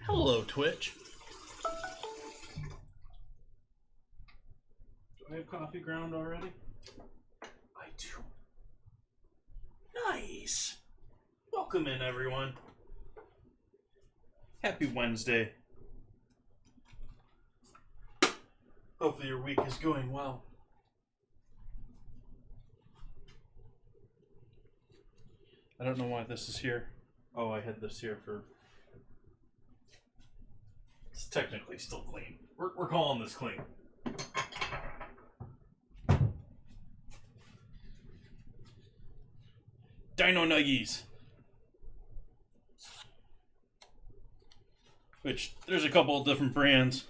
Hello, Twitch. Do I have coffee ground already? I do. Nice. Welcome in, everyone. Happy Wednesday. Hopefully your week is going well. I don't know why this is here. Oh, I had this here for... It's technically still clean. We're calling this clean. Dino Nuggies. which there's a couple of different brands.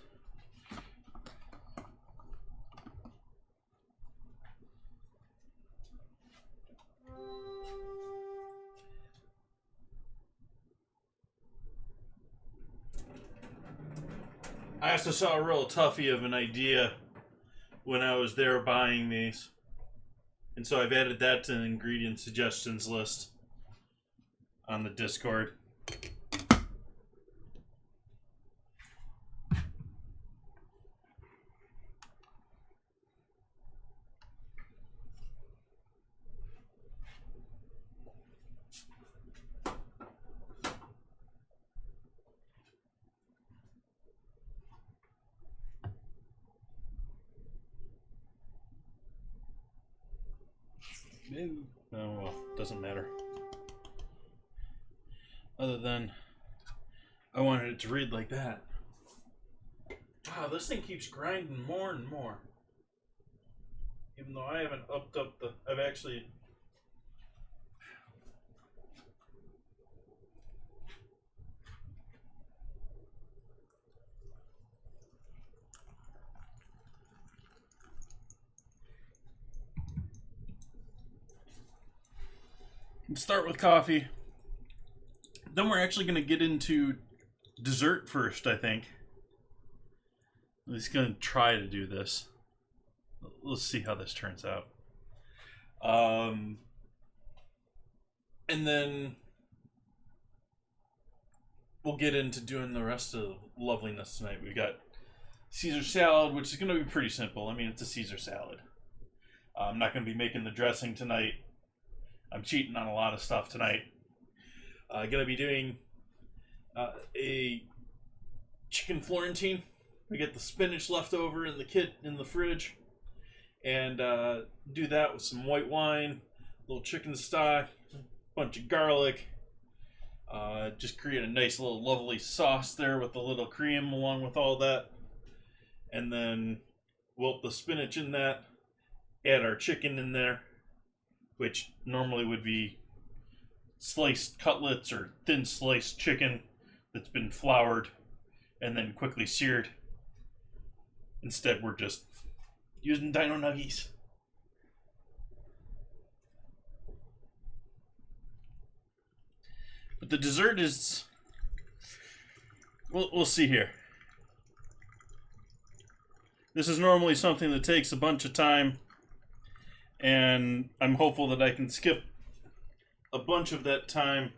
I also saw a real toughie of an idea when I was there buying these. And so I've added that to the ingredient suggestions list on the Discord. Oh, well, doesn't matter. Other than I wanted it to read like that. Wow, this thing keeps grinding more and more. Even though I haven't upped up the... I've actually... Let's start with coffee. Then we're actually going to get into dessert first, I think. I'm just going to try to do this. Let's see how this turns out. And then we'll get into doing the rest of loveliness tonight. We've got Caesar salad, which is going to be pretty simple. I mean, it's a Caesar salad. I'm not going to be making the dressing tonight. I'm cheating on a lot of stuff tonight. Going to be doing a chicken Florentine. We get the spinach left over in the kit in the fridge, and do that with some white wine, a little chicken stock, a bunch of garlic. Just create a nice little lovely sauce there with a little cream along with all that, and then wilt the spinach in that. Add our chicken in there, which normally would be sliced cutlets or thin sliced chicken that's been floured and then quickly seared. Instead, we're just using Dino nuggies. But the dessert is... We'll see here. This is normally something that takes a bunch of time, and I'm hopeful that I can skip a bunch of that time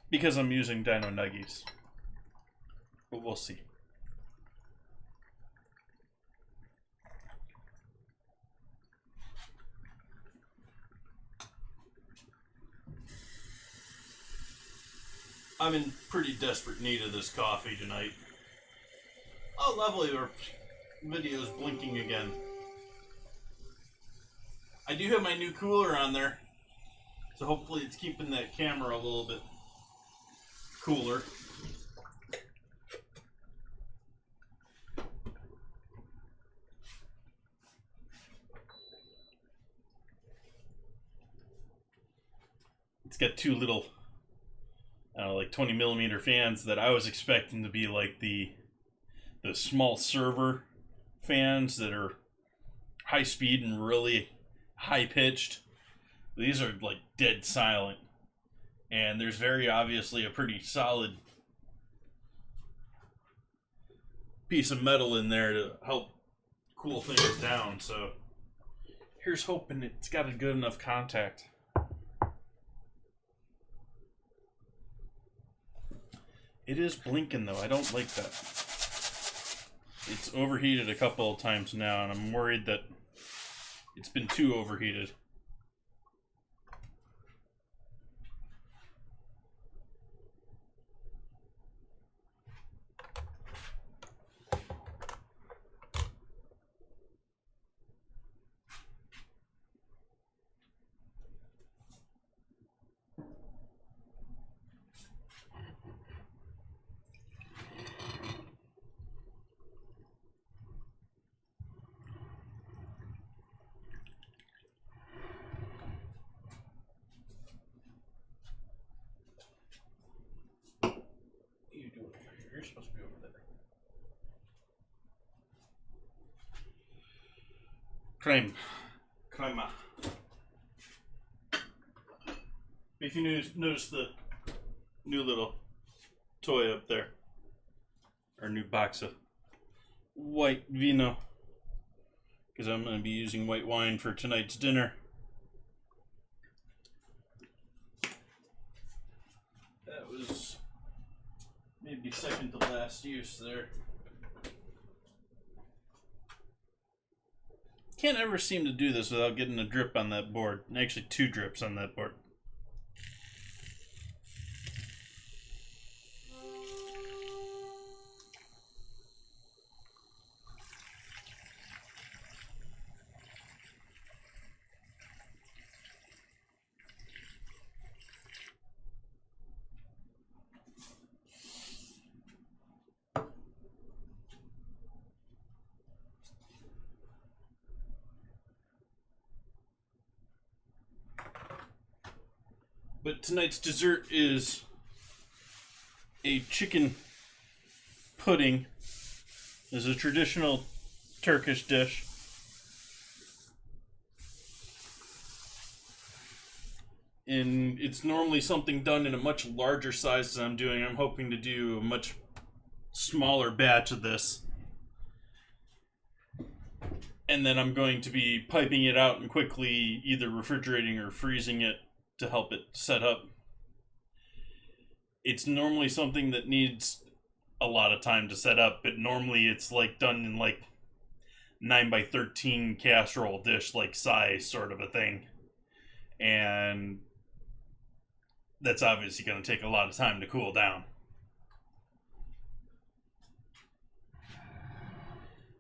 because I'm using Dino nuggies. But we'll see. I'm in pretty desperate need of this coffee tonight. Oh, lovely. Our video's blinking again. I do have my new cooler on there, so hopefully it's keeping that camera a little bit cooler. It's got two little, like 20 millimeter fans that I was expecting to be like the small server fans that are high speed and really high pitched. These are like dead silent, and there's very obviously a pretty solid piece of metal in there to help cool things down. So here's hoping it's got a good enough contact. It is blinking though. I don't like that. It's overheated a couple of times now, and I'm worried that it's been too overheated. Crema. If you notice the new little toy up there, our new box of white vino, because I'm going to be using white wine for tonight's dinner. That was maybe second to last use there. Can't ever seem to do this without getting a drip on that board. Actually, 2 drips on that board. But tonight's dessert is a chicken pudding. It's a traditional Turkish dish. And it's normally something done in a much larger size than I'm doing. I'm hoping to do a much smaller batch of this. And then I'm going to be piping it out and quickly either refrigerating or freezing it to help it set up. It's normally something that needs a lot of time to set up, but normally it's like done in like 9x13 casserole dish like size sort of a thing. And that's obviously going to take a lot of time to cool down.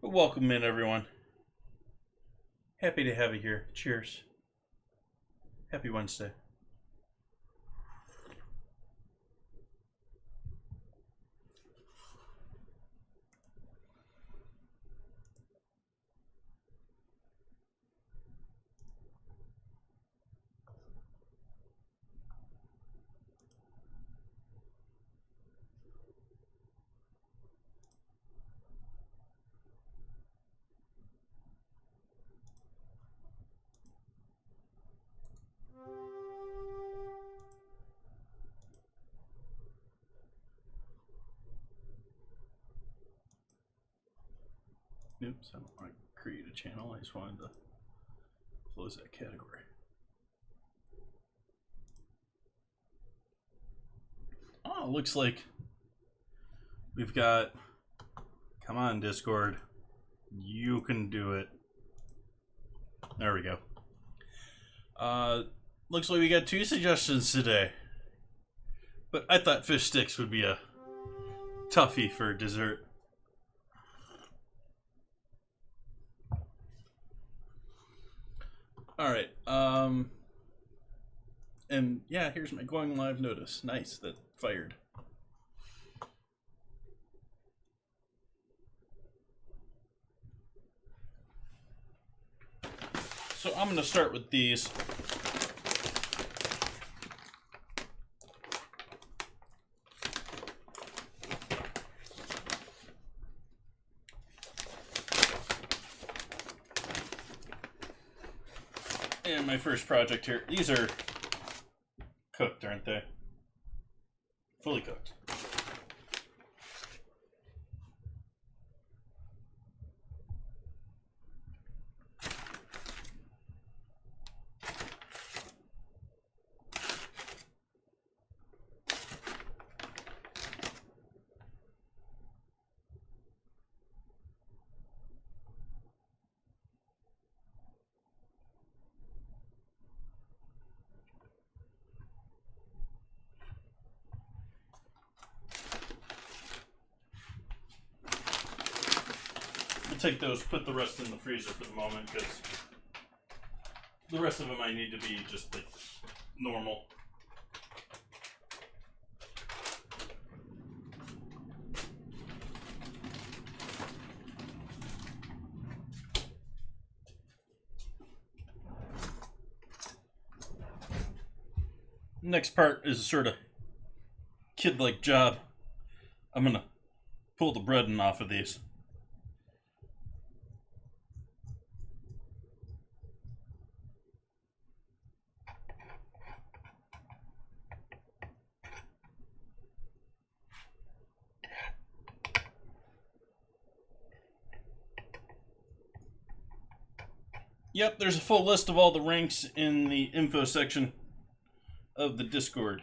But welcome in, everyone. Happy to have you here. Cheers. Happy Wednesday. Oops, I don't want to create a channel. I just wanted to close that category. Oh, looks like we've got... Come on, Discord. You can do it. There we go. Looks like we got 2 suggestions today. But I thought fish sticks would be a toughie for dessert. Alright, and yeah, here's my going live notice. Nice, that fired. So I'm going to start with these. And my first project here. These are cooked, aren't they? Fully cooked. Take those, put the rest in the freezer for the moment, because the rest of them I need to be just like normal. Next part is a sort of kid-like job. I'm gonna pull the breading off of these. Yep, there's a full list of all the ranks in the info section of the Discord.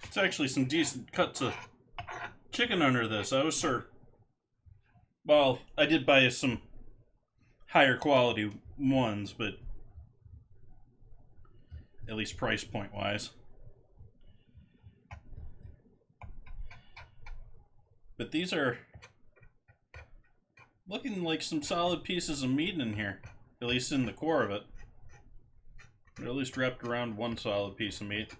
It's actually some decent cuts of chicken under this. I was sure. Well, I did buy some higher quality ones, but at least price point wise. But these are looking like some solid pieces of meat in here, at least in the core of it. Or at least wrapped around one solid piece of meat.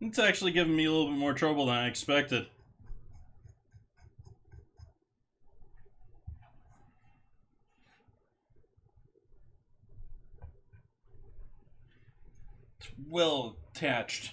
It's actually giving me a little bit more trouble than I expected. It's well attached.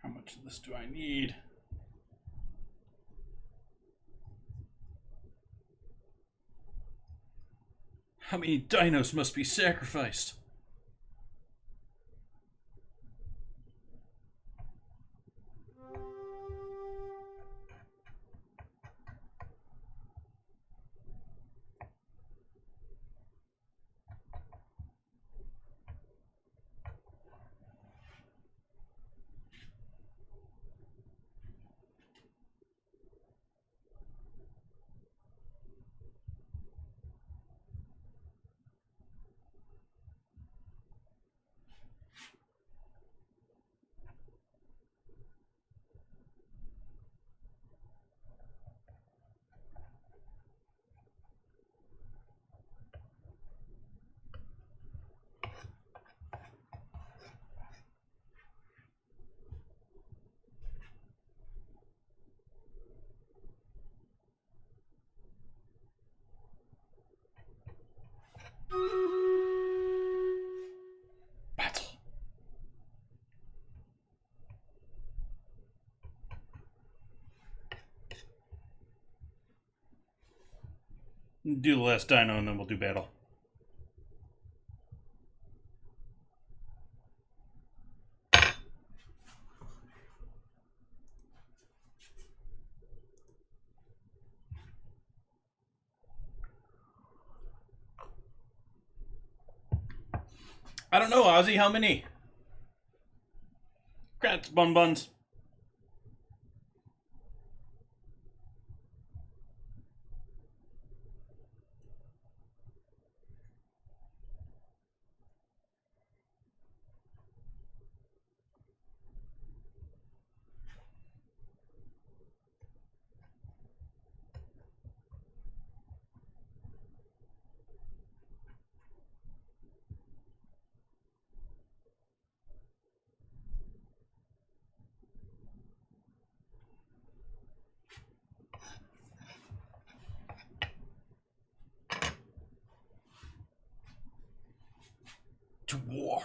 How much of this do I need? How many dinos must be sacrificed? Do the last Dino and then we'll do battle. I don't know, Ozzy, how many? Congrats, Bun Buns. To war.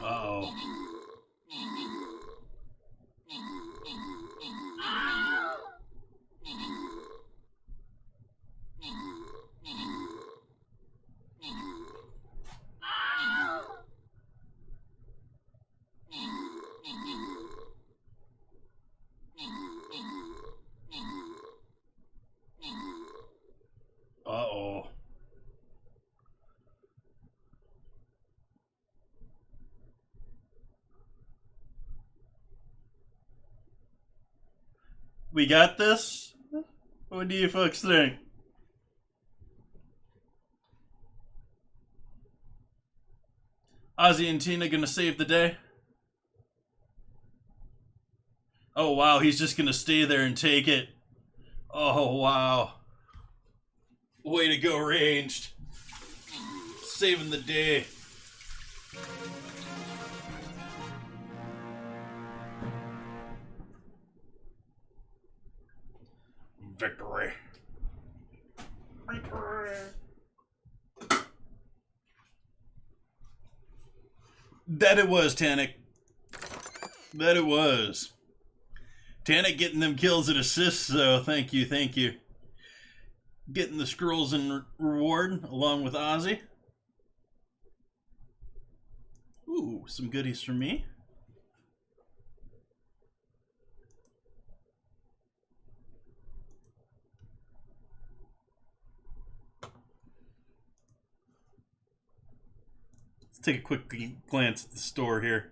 Uh-oh. Uh-oh. We got this? What do you folks think? Ozzy and Tina gonna save the day? Oh wow, he's just gonna stay there and take it. Oh wow. Way to go, Ranged. Saving the day. Victory. Victory. That it was, Tannic. That it was. Tannic getting them kills and assists, so thank you, thank you. Getting the scrolls and reward along with Ozzy. Ooh, some goodies for me. Let's take a quick glance at the store here.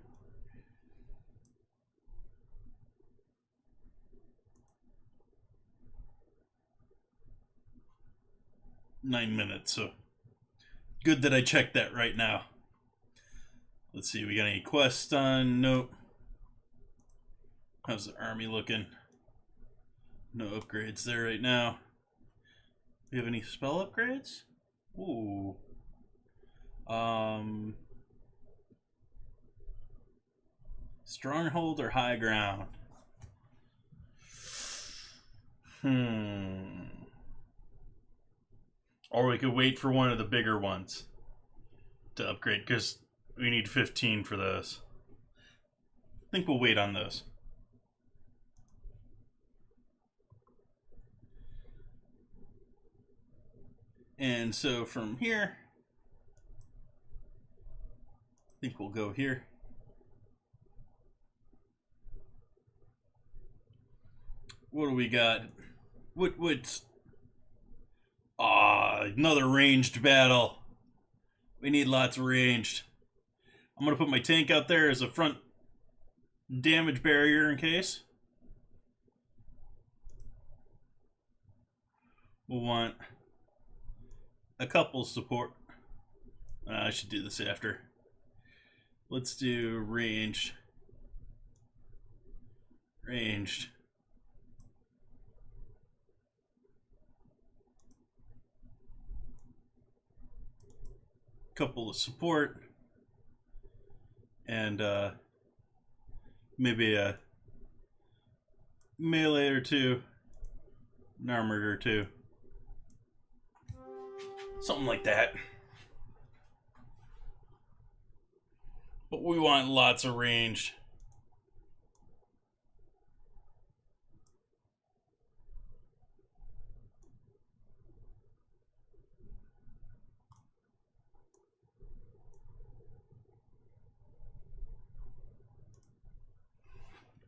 Nine minutes, so good that I checked that right now. Let's see, we got any quests done? Nope. How's the army looking? No upgrades there right now. Do we have any spell upgrades? Ooh. Stronghold or high ground? Or we could wait for one of the bigger ones to upgrade, because we need 15 for those. I think we'll wait on those. And so from here, I think we'll go here. What do we got? What's... another ranged battle. We need lots of ranged. I'm going to put my tank out there as a front damage barrier in case. We'll want a couple support. I should do this after. Let's do ranged. Ranged. Couple of support. And maybe a melee or two. An armored or two. Something like that. But we want lots of ranged.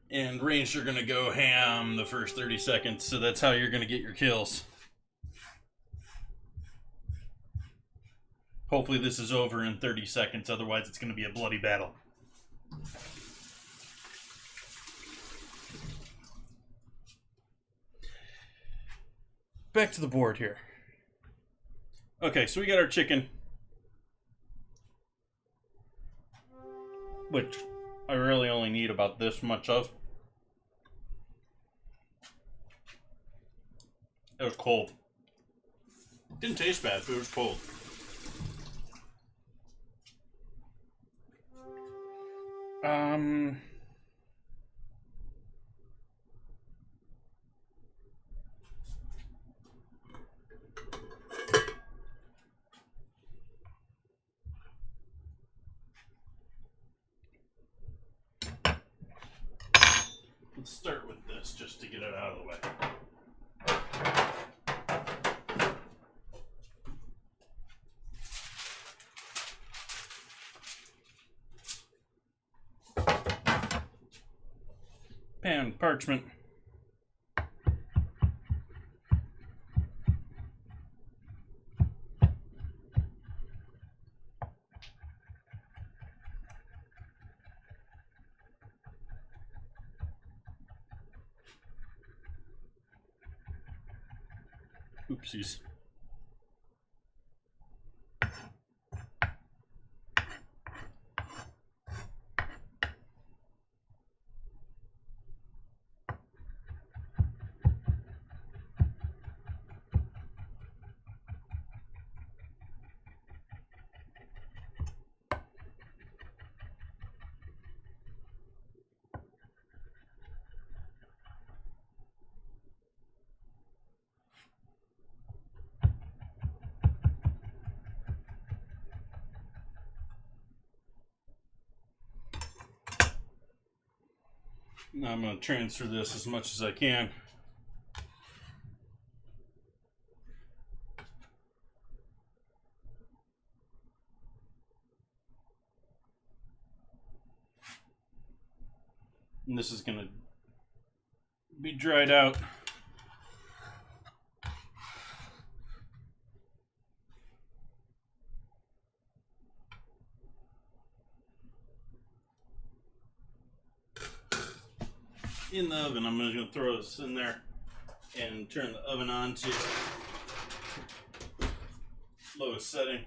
And ranged are going to go ham the first 30 seconds, so that's how you're going to get your kills. Hopefully this is over in 30 seconds, otherwise it's going to be a bloody battle. Back to the board here. Okay, so we got our chicken, which I really only need about this much of. It was cold. Didn't taste bad, but it was cold. Let's start with this just to get it out of the way. Pan parchment. Oopsies. Now I'm going to transfer this as much as I can. And this is going to be dried out. In the oven. I'm just going to throw this in there and turn the oven on to lowest setting.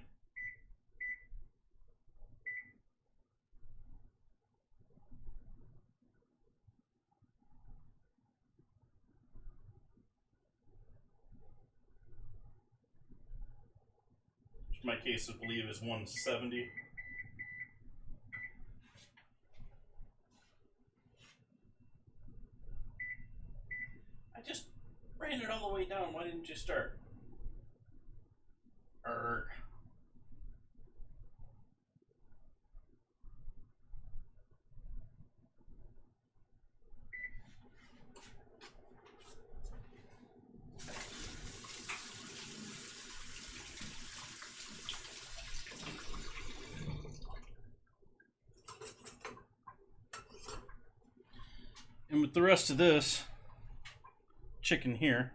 Which in my case I believe is 170. I just ran it all the way down. Why didn't you start? And with the rest of this chicken here,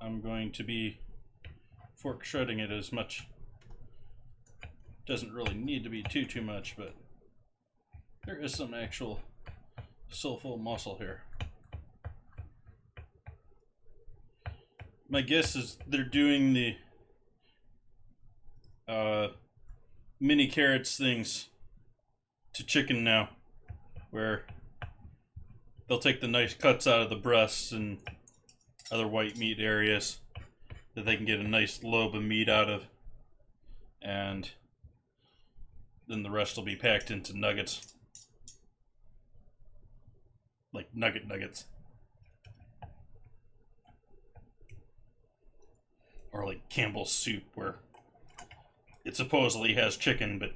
I'm going to be fork shredding it as much. Doesn't really need to be too much, but there is some actual soulful muscle here. My guess is they're doing the uh, mini carrots things to chicken now, where they'll take the nice cuts out of the breasts and other white meat areas that they can get a nice lobe of meat out of, and then the rest will be packed into nuggets, like nuggets, or like Campbell's soup, where it supposedly has chicken, but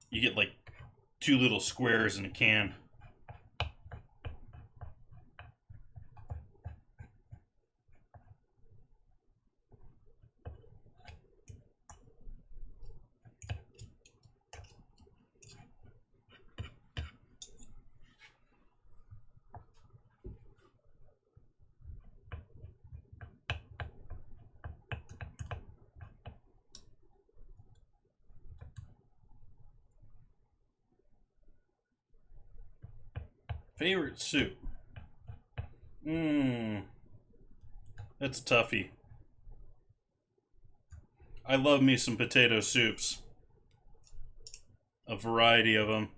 you get like 2 little squares in a can. Favorite soup? That's a toughie. I love me some potato soups. A variety of them.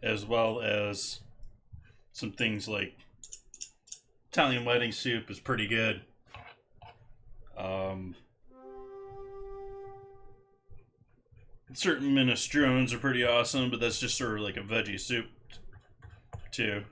As well as some things like Italian wedding soup is pretty good. Certain minestrones are pretty awesome, but that's just sort of like a veggie soup too.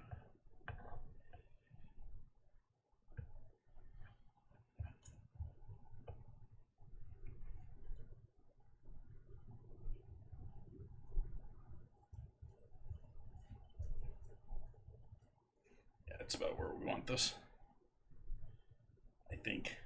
Yeah, that's about where we want this. I think.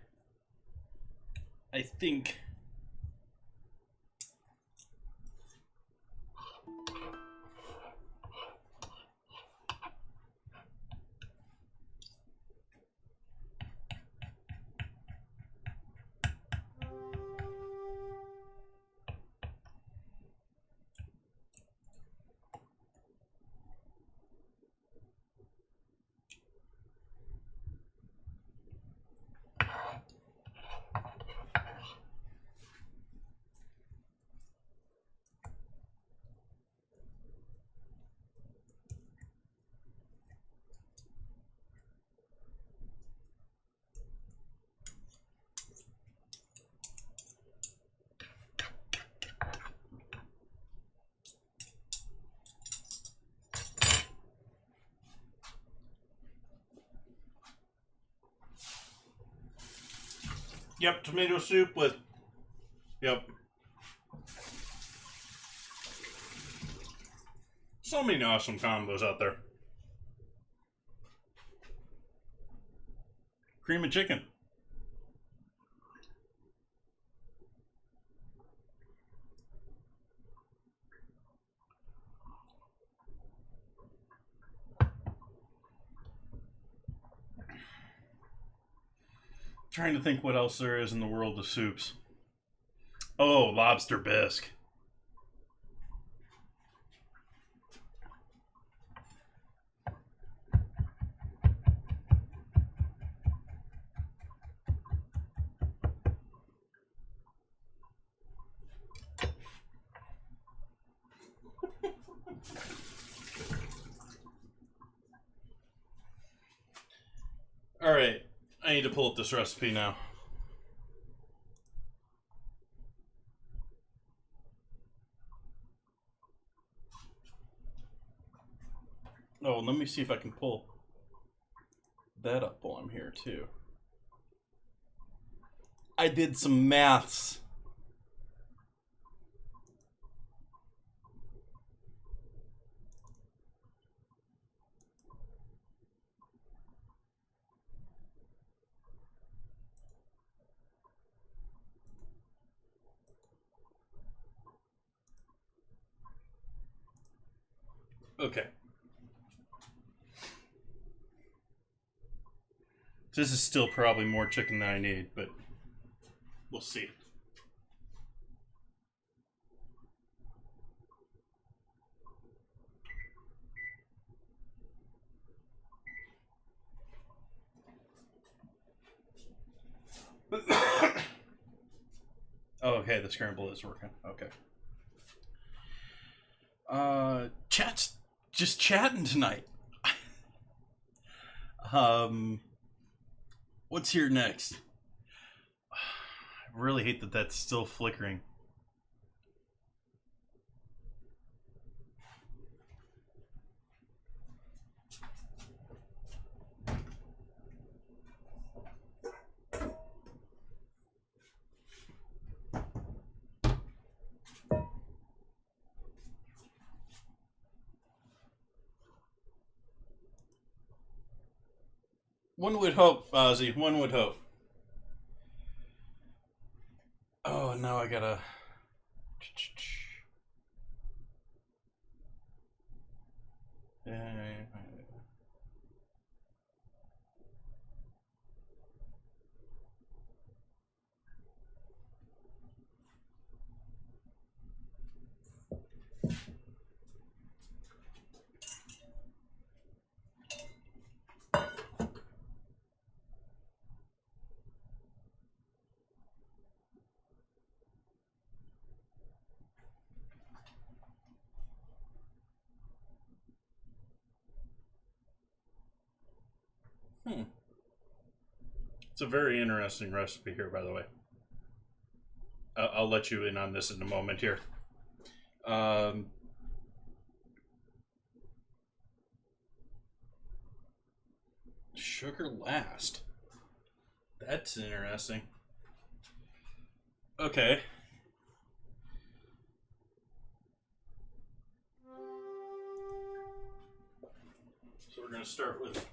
Yep, tomato soup with. Yep. So many awesome combos out there. Cream and chicken. Trying to think what else there is in the world of soups. Oh, lobster bisque. All right, I need to pull up this recipe now. Oh, let me see if I can pull that up while I'm here too. I did some maths. Okay. This is still probably more chicken than I need, but we'll see. Oh, okay, the scramble is working. Okay. Chat's just chatting tonight. What's here next? I really hate that that's still flickering. One would hope, Ozzy. One would hope. Oh, now I gotta. It's a very interesting recipe here, by the way. I'll let you in on this in a moment here. Sugar last. That's interesting. Okay. So we're going to start with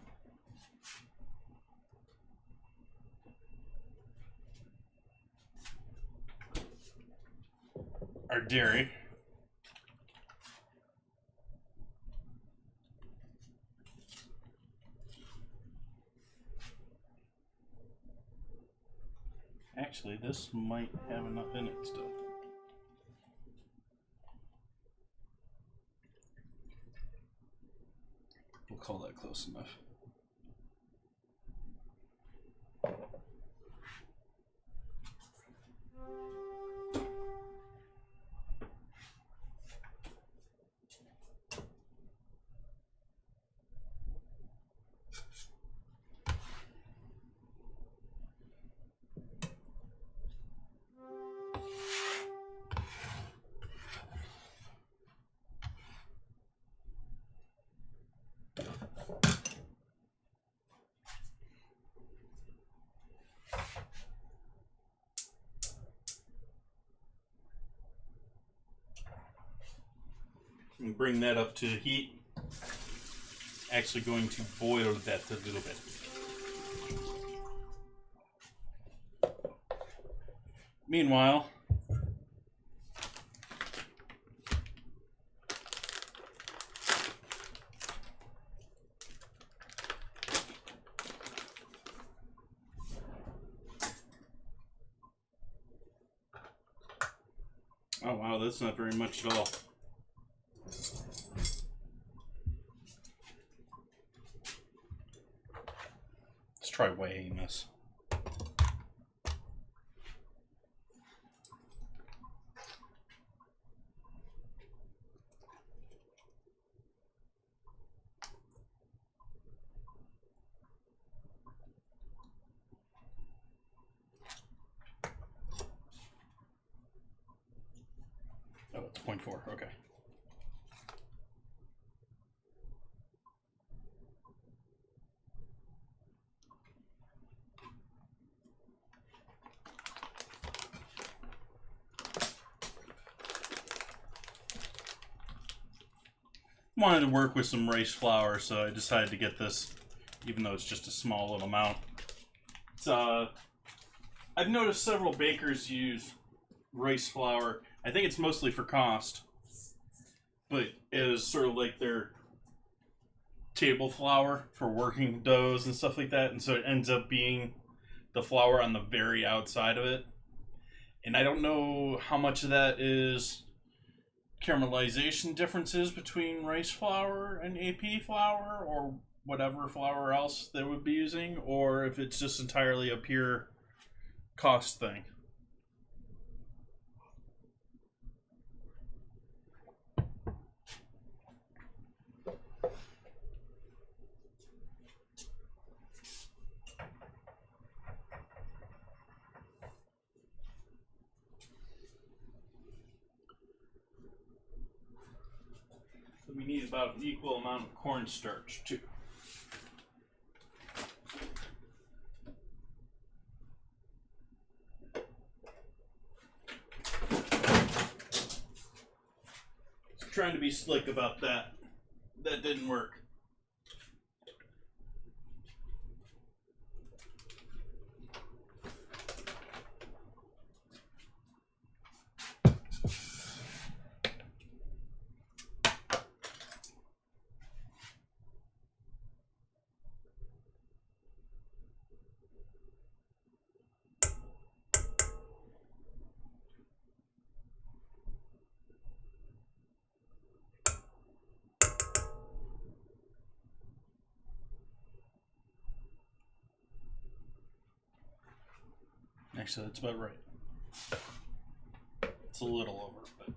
our dairy. Actually, this might have enough in it still. We'll call that close enough. And bring that up to heat. Actually going to boil that a little bit. Meanwhile, oh wow, that's not very much at all. Let's try weighing this. Oh, it's 0.4, okay. Wanted to work with some rice flour, so I decided to get this, even though it's just a small little amount. It's, I've noticed several bakers use rice flour. I think it's mostly for cost, but it is sort of like their table flour for working doughs and stuff like that, and so it ends up being the flour on the very outside of it. And I don't know how much of that is caramelization differences between rice flour and AP flour, or whatever flour else they would be using, or if it's just entirely a pure cost thing. we need about an equal amount of cornstarch too. Trying to be slick about that. That didn't work. Actually, that's about right. It's a little over, but.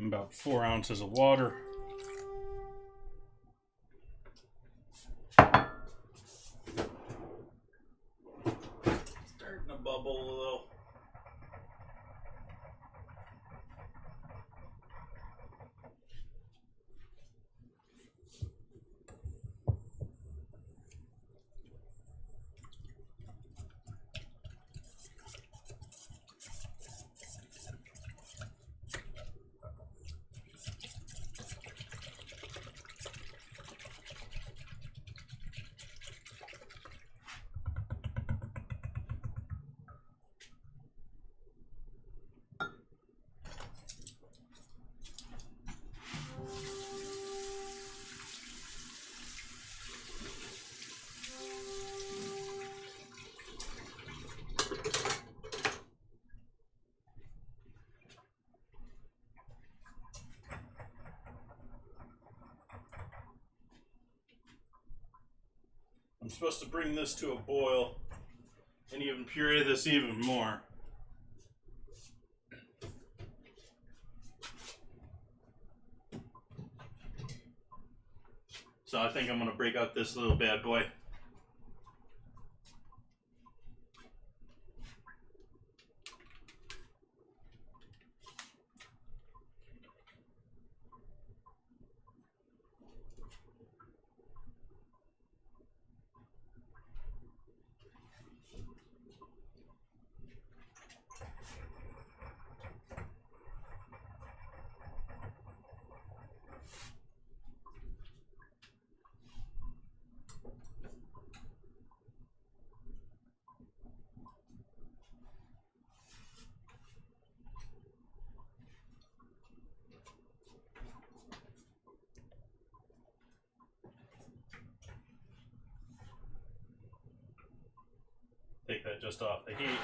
About 4 ounces of water. Starting to bubble a little. I'm supposed to bring this to a boil and even puree this even more. So I think I'm going to break out this little bad boy. Take that just off the heat.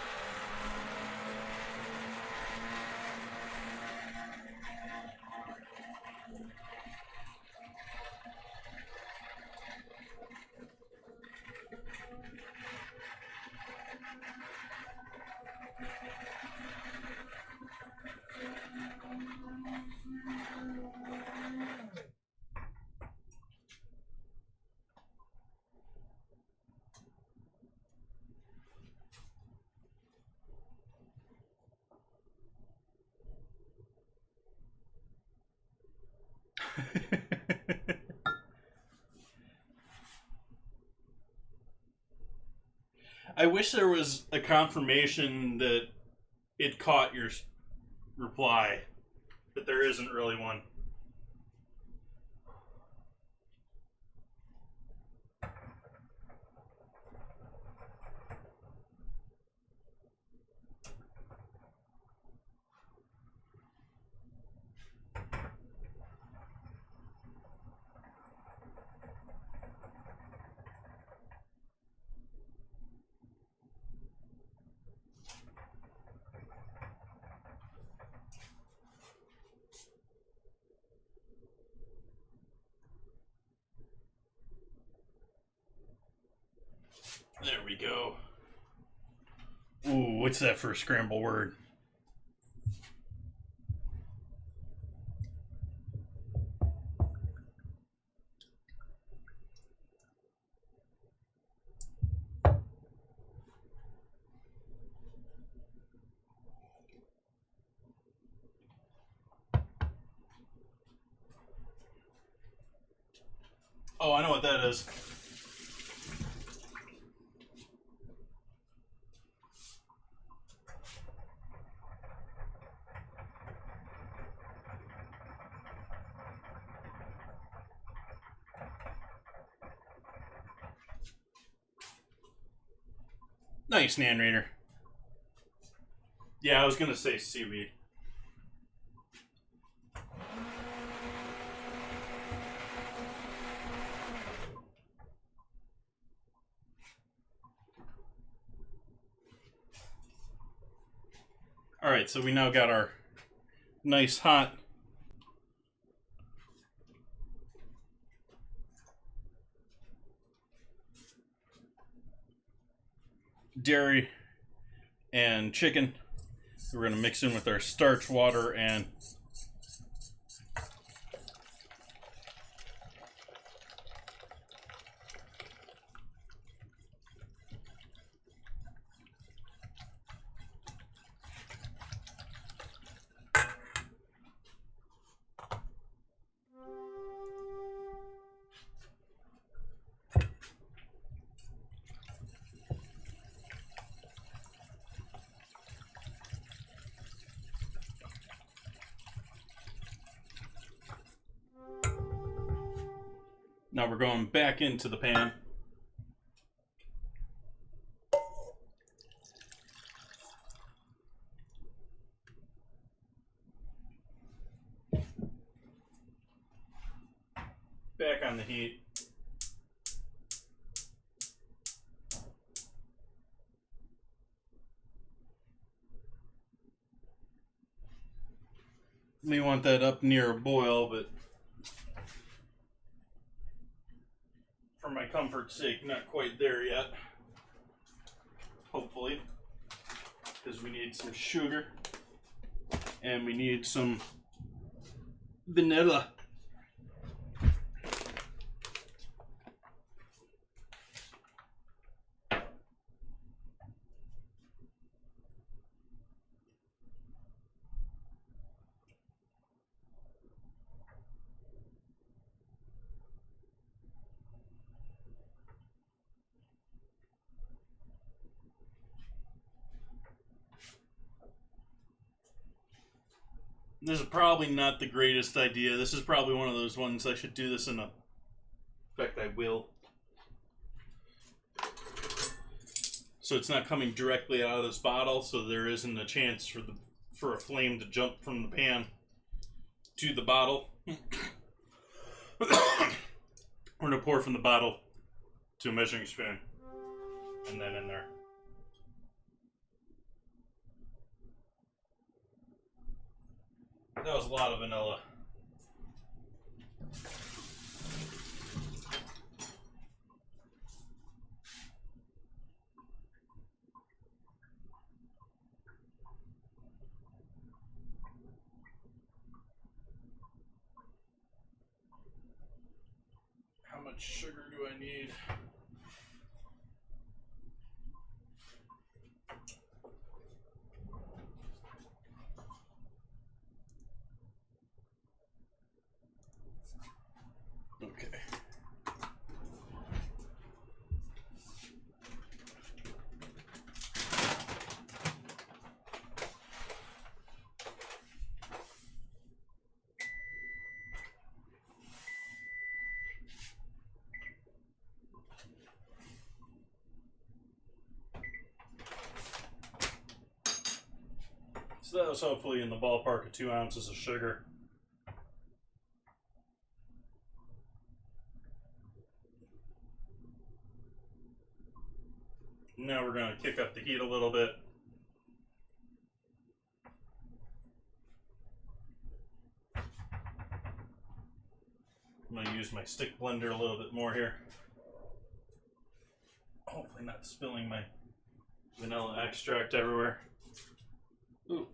I wish there was a confirmation that it caught your reply, but there isn't really one. we go. Ooh, what's that for a scramble word? Oh, I know what that is. Nice, Nan Raider. Yeah, I was gonna say seaweed. Alright, so we now got our nice hot dairy and chicken. We're going to mix in with our starch, water, and now we're going back into the pan. Back on the heat. We want that up near a boil, but for my comfort's sake, not quite there yet. Hopefully, because we need some sugar and we need some vanilla. This is probably not the greatest idea. This is probably one of those ones I should do this in a... In fact, I will. So it's not coming directly out of this bottle, so there isn't a chance for a flame to jump from the pan to the bottle. We're going to pour from the bottle to a measuring spoon and then in there. That was a lot of vanilla. How much sugar do I need? Okay. So that was hopefully in the ballpark of 2 ounces of sugar. Now we're going to kick up the heat a little bit. I'm going to use my stick blender a little bit more here. Hopefully Hopefully not spilling my vanilla extract everywhere. Ooh.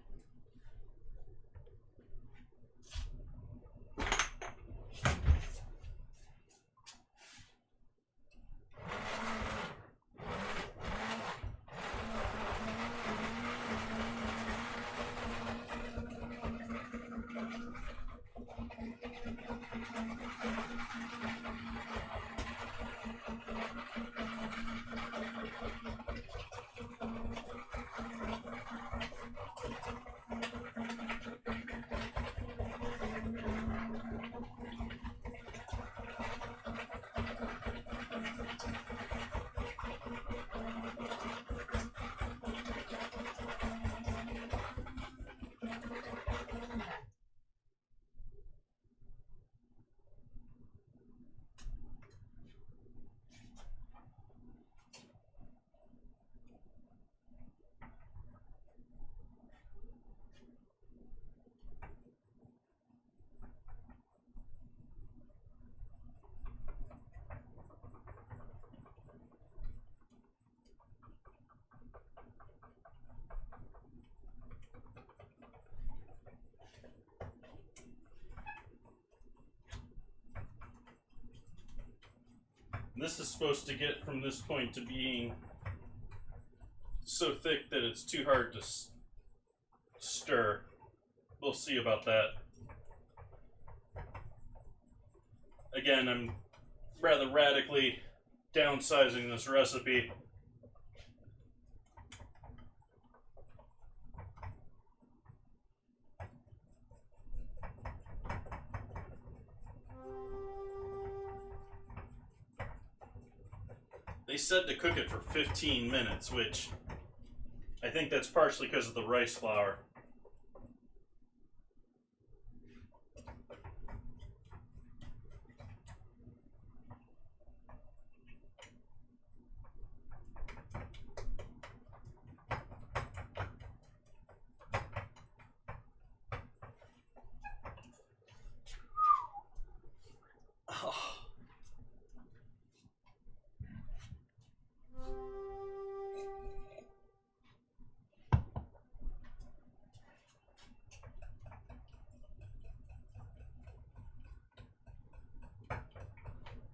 This is supposed to get from this point to being so thick that it's too hard to stir. We'll see about that. Again, I'm rather radically downsizing this recipe. They said to cook it for 15 minutes, which I think that's partially because of the rice flour.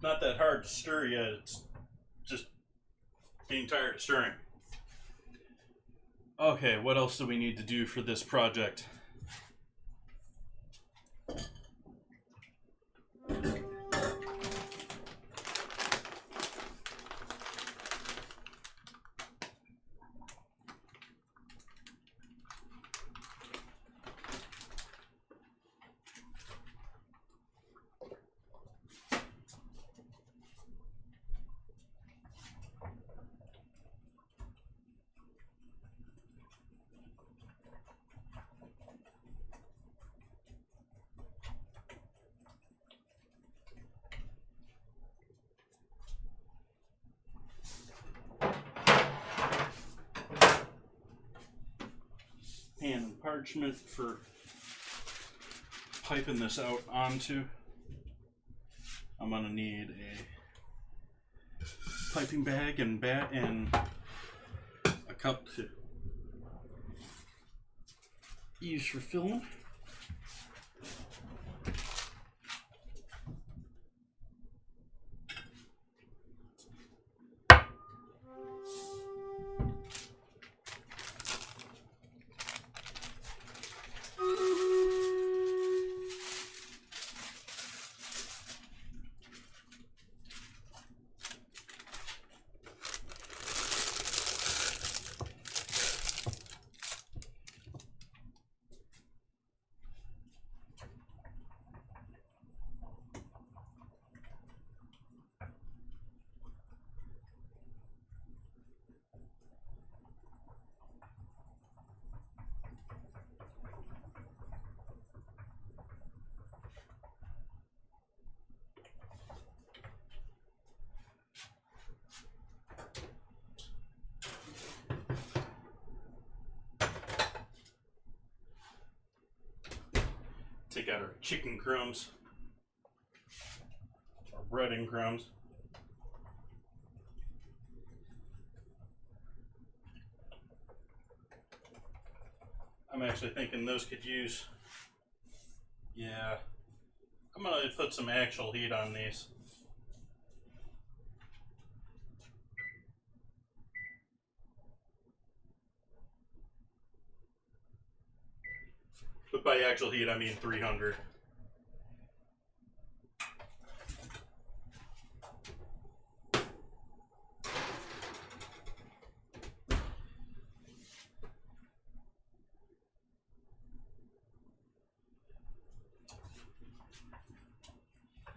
Not that hard to stir yet, it's just getting tired of stirring. Okay, what else do we need to do for this project? Pan and parchment for piping this out onto. I'm gonna need a piping bag and a cup to use for filling. Take out our chicken crumbs, our breading crumbs. I'm actually thinking those could use. Yeah. I'm going to put some actual heat on these. But by actual heat, I mean 300.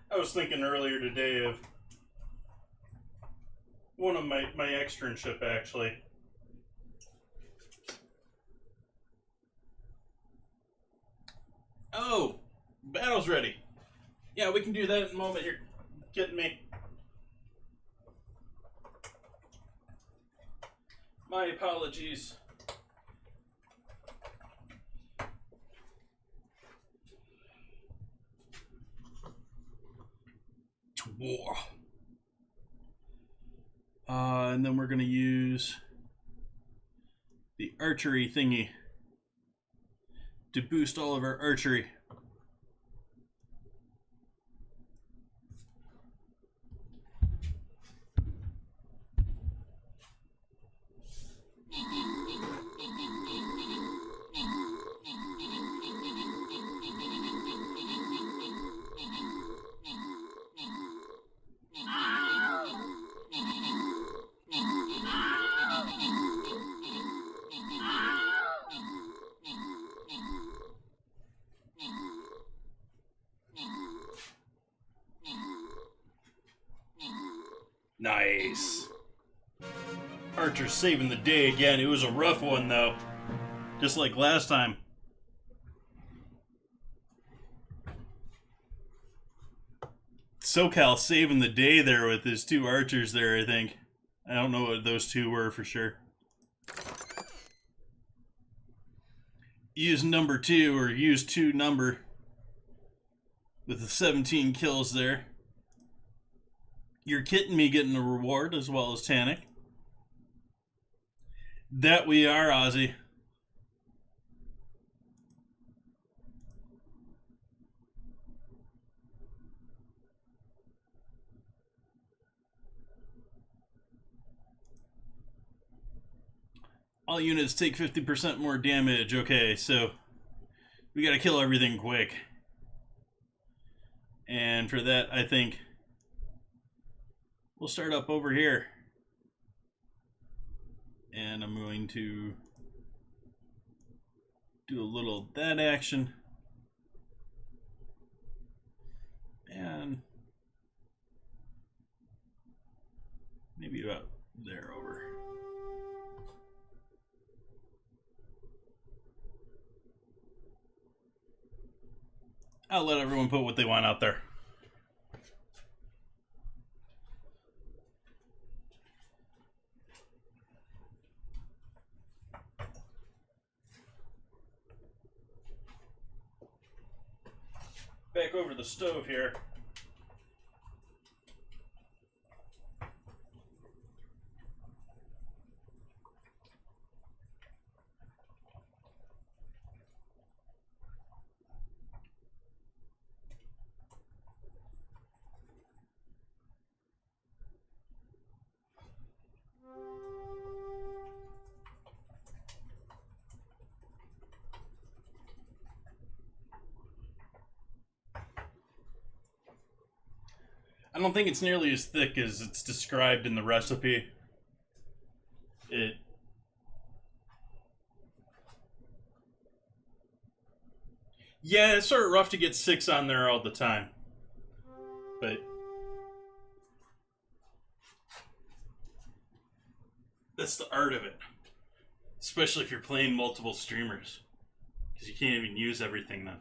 I was thinking earlier today of one of my externship, actually. Oh, battle's ready. Yeah, we can do that in a moment. You're getting me. My apologies. To war. And then we're going to use the archery thingy to boost all of our archery. Nice. Archer saving the day again. It was a rough one, though. Just like last time. SoCal saving the day there with his two archers there, I think. I don't know what those two were for sure. Use number 2 or use 2 number with the 17 kills there. You're kidding me getting a reward as well as Tannic. That we are, Ozzy. All units take 50% more damage. Okay, so we gotta kill everything quick. And for that, I think we'll start up over here. And I'm going to do a little of that action. And maybe about there over. I'll let everyone put what they want out there. Back over the stove here. I don't think it's nearly as thick as it's described in the recipe. Yeah, it's sort of rough to get 6 on there all the time. But that's the art of it. Especially if you're playing multiple streamers. Because you can't even use everything then.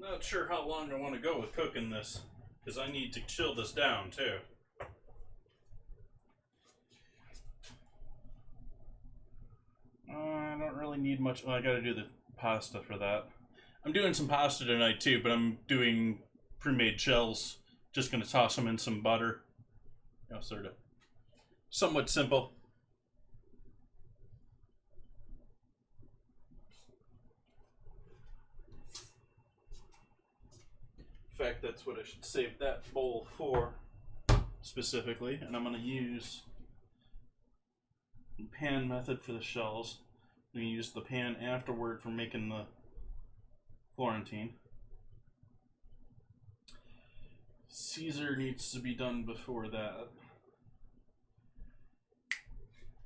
Not sure how long I want to go with cooking this, because I need to chill this down too. I don't really need much. Well, I gotta do the pasta for that. I'm doing some pasta tonight too, but I'm doing pre-made shells. Just gonna toss them in some butter. You know, sort of somewhat simple. In fact, that's what I should save that bowl for specifically, and I'm gonna use the pan method for the shells. I'm gonna use the pan afterward for making the Florentine. Caesar needs to be done before that.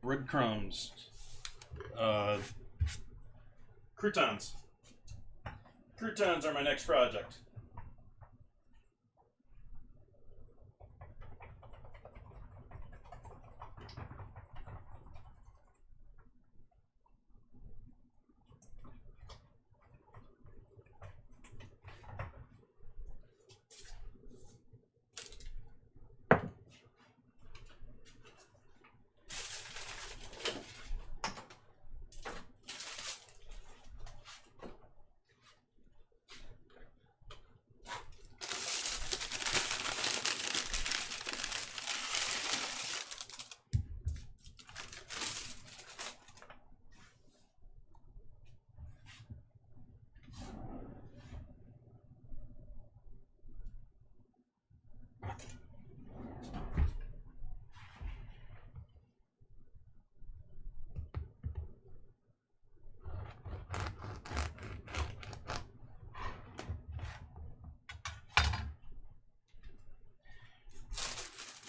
Breadcrumbs. Croutons. Croutons are my next project.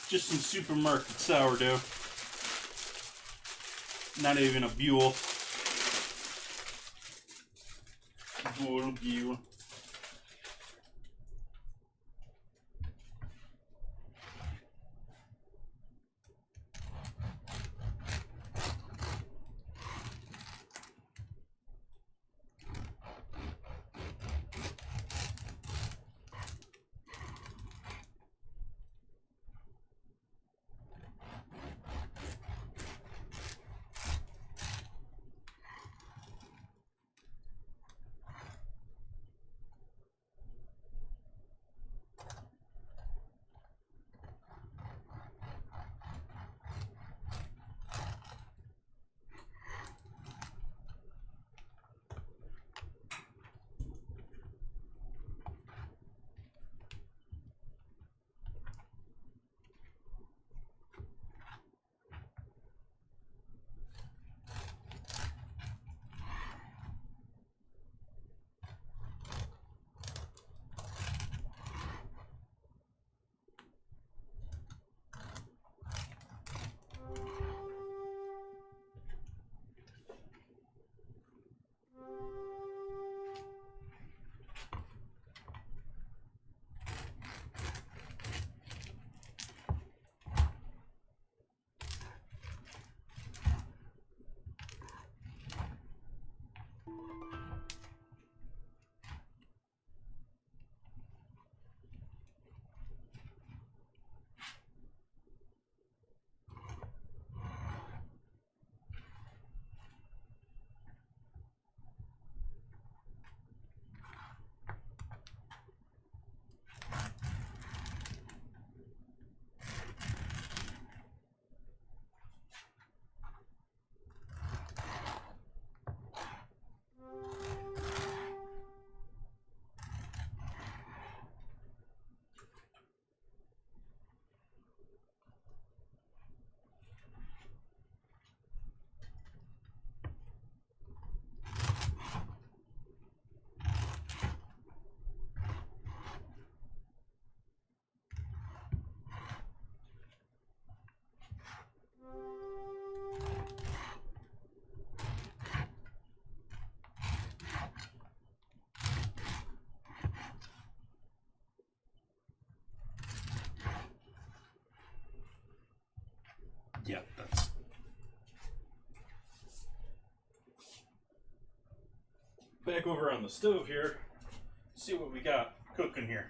Just some supermarket sourdough. Not even a Buell. Buell. Yeah, that's... Back over on the stove here, see what we got cooking here.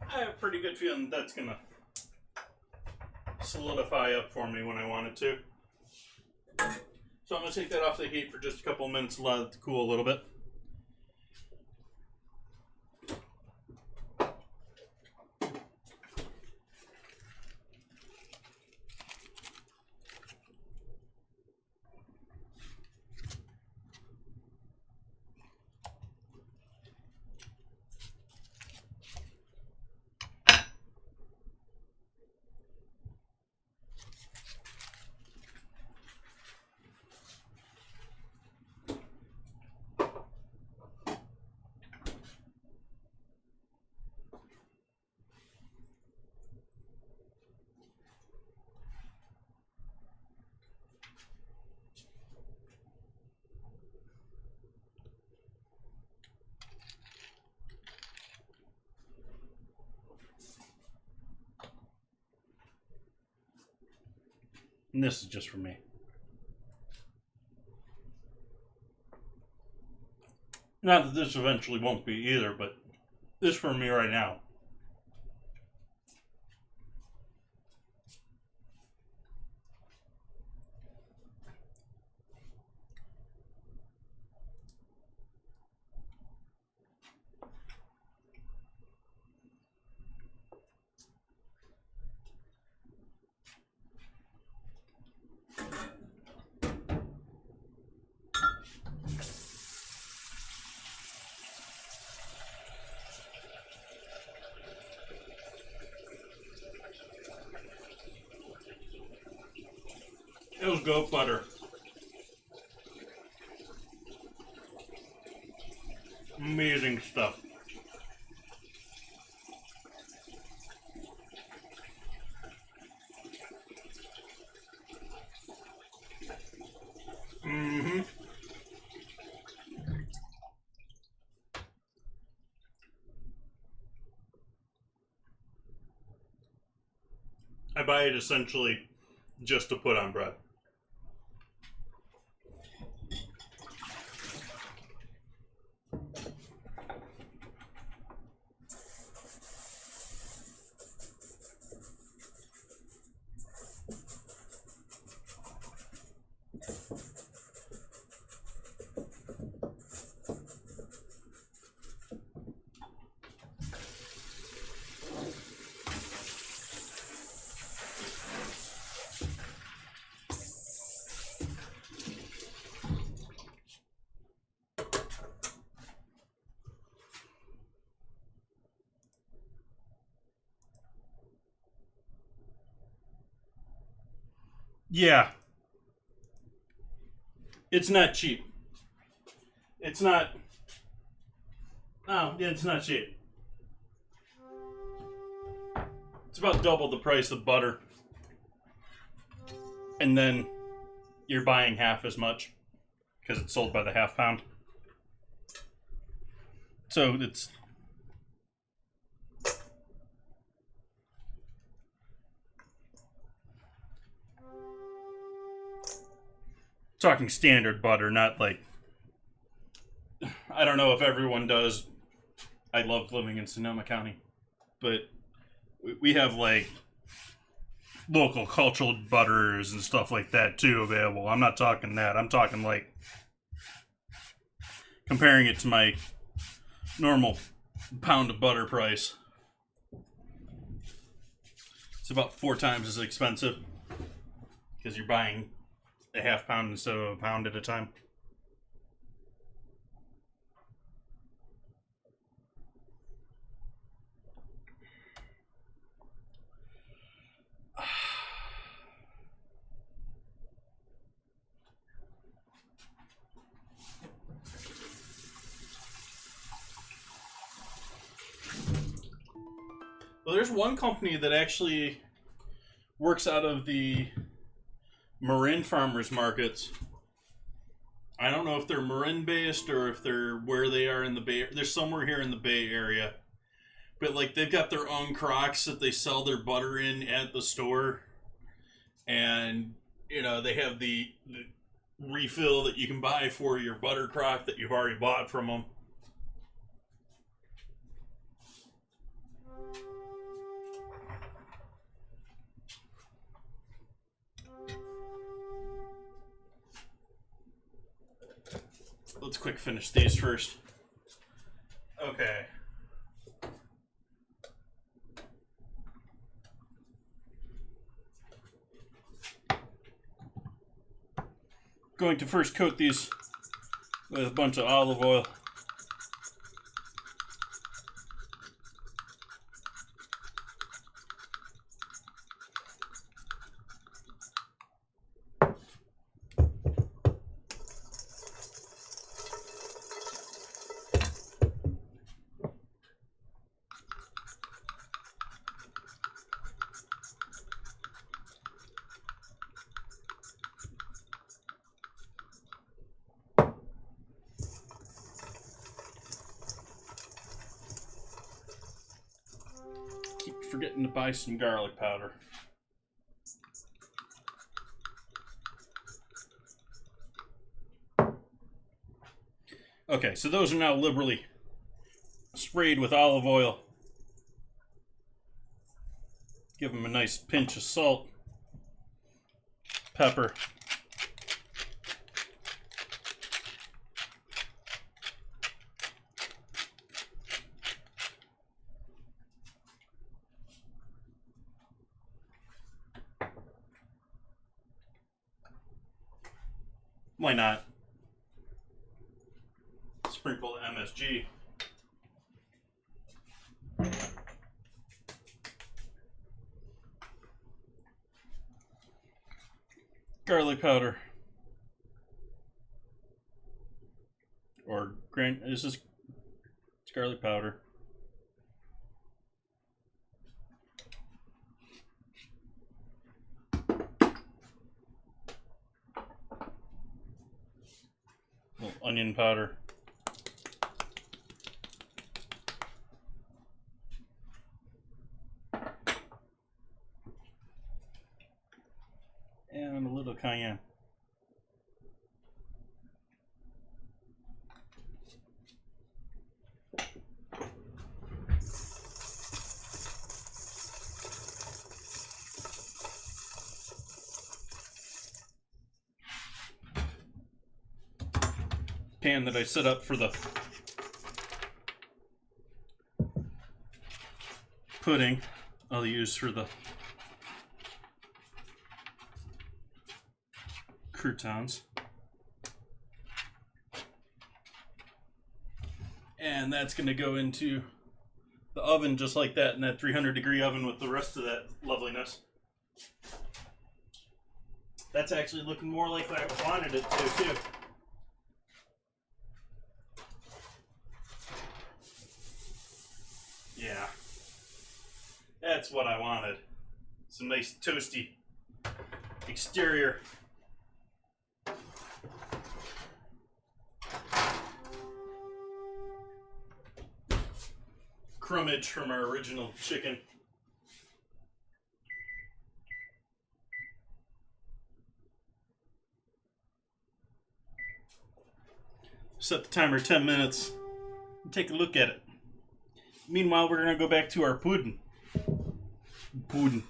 I have a pretty good feeling that's gonna solidify up for me when I want it to. So I'm gonna take that off the heat for just a couple of minutes, allow it to cool a little bit. And this is just for me. Not that this eventually won't be either, but this is for me right now. It was goat butter. Amazing stuff. Mm-hmm. I buy it essentially just to put on bread. Yeah. It's not cheap. It's not... Oh, yeah, it's not cheap. It's about double the price of butter. And then you're buying half as much because it's sold by the half pound. So it's... Talking standard butter, not like... I don't know if everyone does. I love living in Sonoma County. But we have like local cultured butters and stuff like that too available. I'm not talking that. I'm talking like comparing it to my normal pound of butter price. It's about 4 times as expensive because you're buying a half pound instead of a pound at a time. Well, there's one company that actually works out of the Marin farmers markets. I don't know if they're Marin based or if they're where they are in the Bay. They're somewhere here in the Bay Area. But like they've got their own crocks that they sell their butter in at the store. And you know, they have the refill that you can buy for your butter crock that you've already bought from them. Let's quick finish these first. Okay. Going to first coat these with a bunch of olive oil. Keep forgetting to buy some garlic powder. Okay, so those are now liberally sprayed with olive oil. Give them a nice pinch of salt, pepper, why not? Sprinkle MSG. Garlic powder. Or is this garlic powder? Little onion powder. And a little cayenne. Pan that I set up for the pudding, I'll use for the croutons. And that's going to go into the oven just like that, in that 300-degree oven with the rest of that loveliness. That's actually looking more like I wanted it to, too. Yeah. That's what I wanted. Some nice toasty exterior. Crumbage from our original chicken. Set the timer 10 minutes and take a look at it. Meanwhile, we're going to go back to our pudding. Pudding.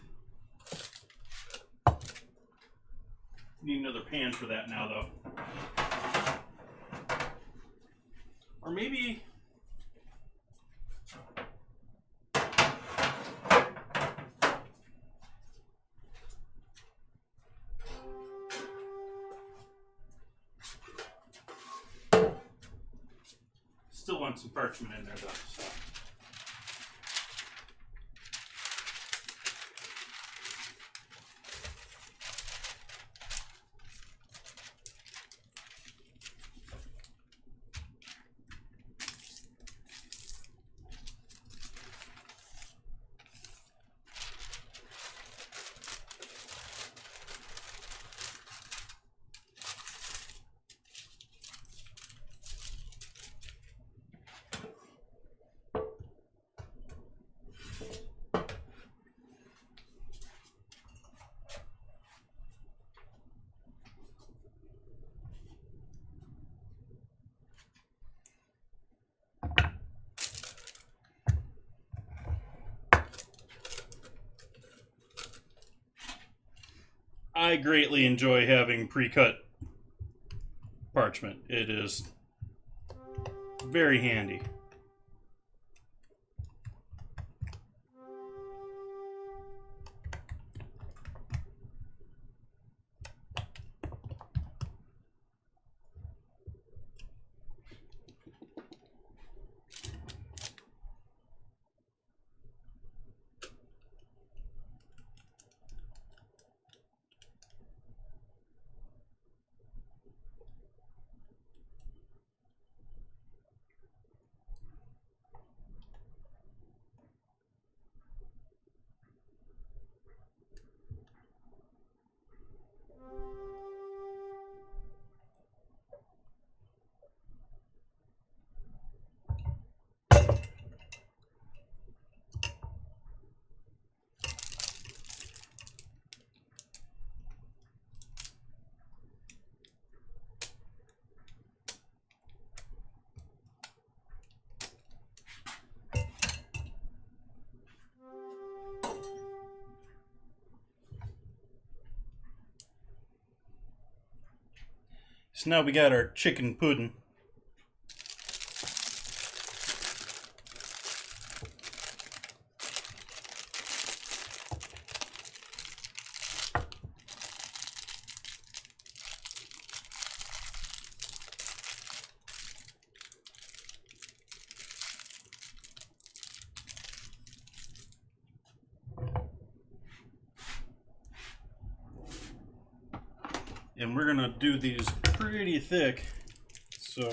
Need another pan for that now, though. Or maybe... Still want some parchment in there, though. So. I greatly enjoy having pre-cut parchment. It is very handy. So now we got our chicken pudding. And we're gonna do these pretty thick, so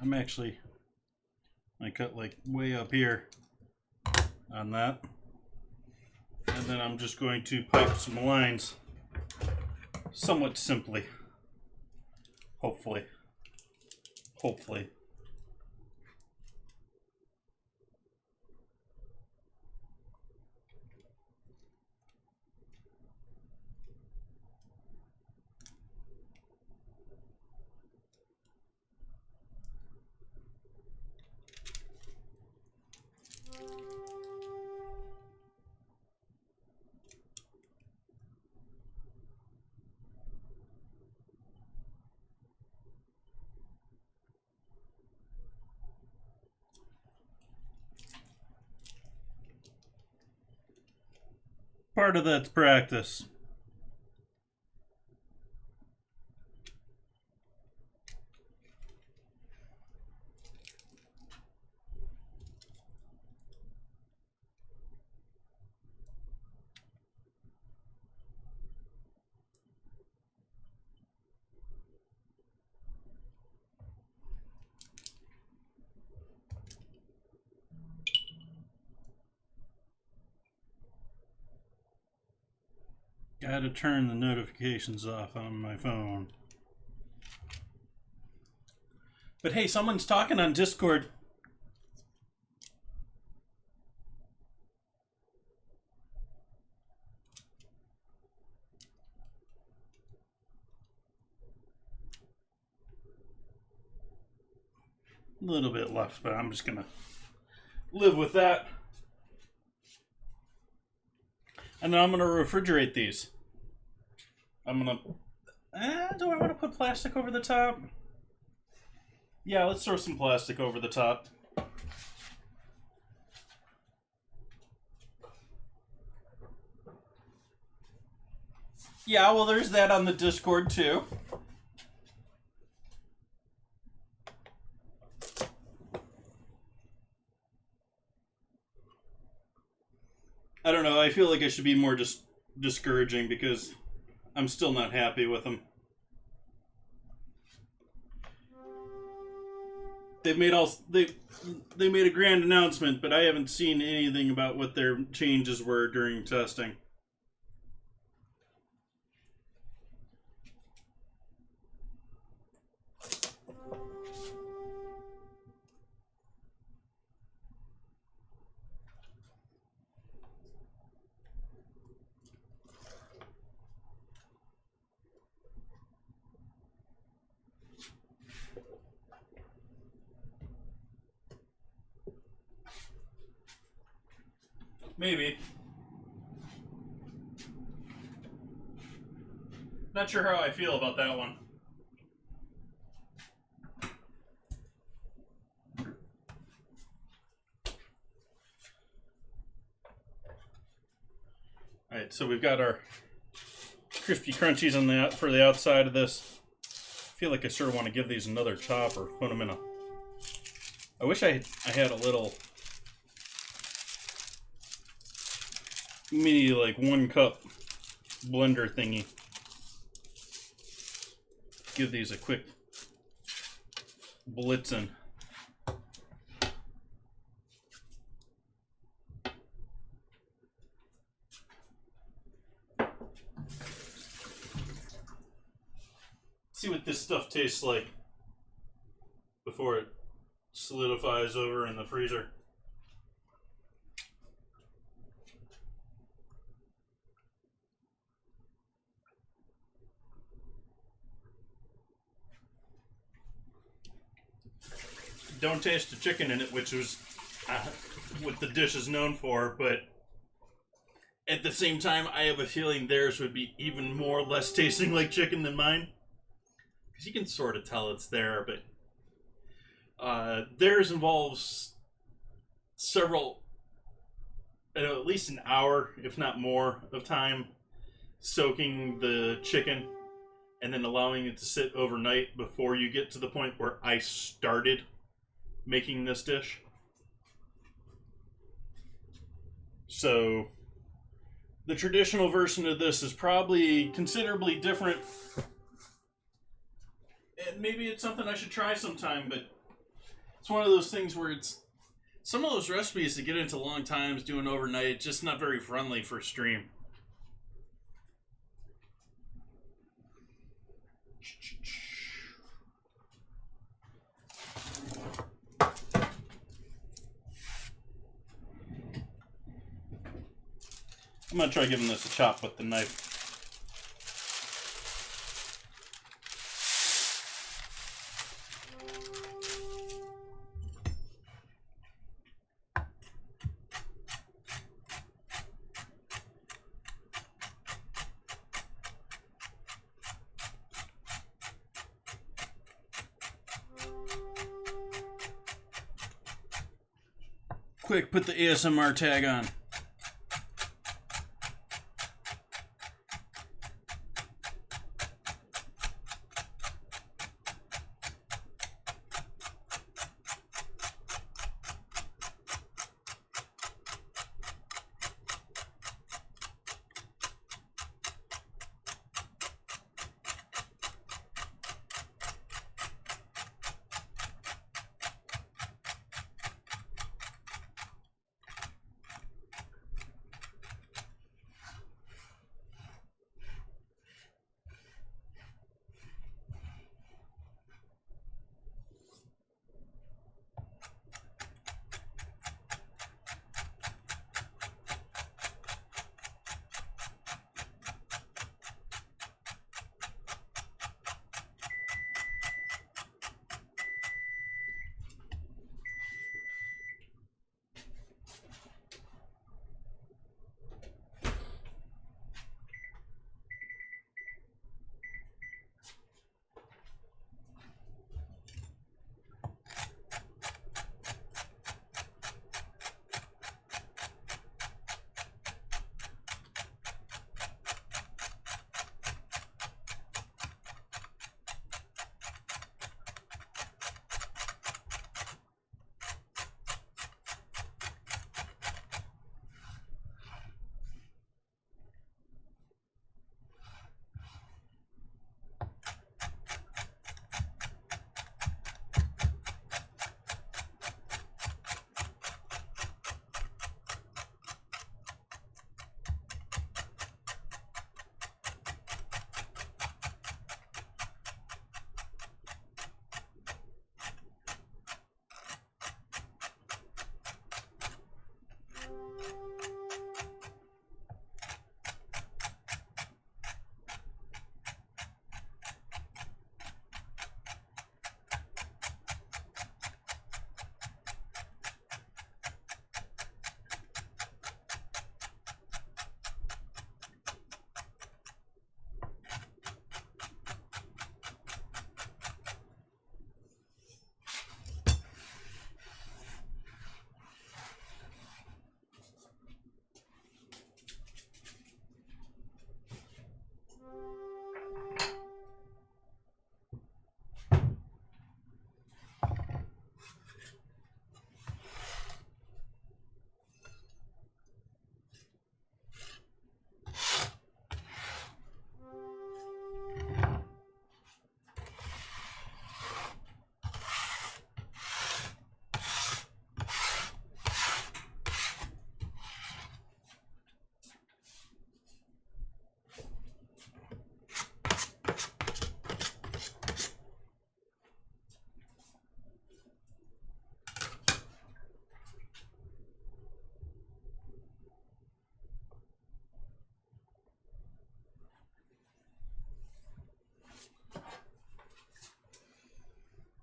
I cut like way up here on that, and then I'm just going to pipe some lines somewhat simply, hopefully. Part of that's practice. Gotta turn the notifications off on my phone. But hey, someone's talking on Discord. A little bit left, but I'm just gonna live with that. And then I'm gonna refrigerate these. I'm gonna... do I want to put plastic over the top? Yeah, let's throw some plastic over the top. Yeah, well, there's that on the Discord, too. I don't know, I feel like I should be more just discouraging because I'm still not happy with them. They made a grand announcement, but I haven't seen anything about what their changes were during testing. Maybe. Not sure how I feel about that one. Alright, so we've got our crispy crunchies on the for the outside of this. I feel like I sort of want to give these another chop or put them in a... I wish I had a little mini, like, 1 cup blender thingy. Give these a quick blitzing. See what this stuff tastes like before it solidifies over in the freezer. Don't taste the chicken in it, which was what the dish is known for, but at the same time, I have a feeling theirs would be even more less tasting like chicken than mine. Because you can sort of tell it's there, but theirs involves several, at least an hour, if not more, of time soaking the chicken and then allowing it to sit overnight before you get to the point where I started making this dish. So the traditional version of this is probably considerably different. And maybe it's something I should try sometime, but it's one of those things where it's some of those recipes to get into long times doing overnight, just not very friendly for stream. I'm gonna try giving this a chop with the knife. Quick, put the ASMR tag on.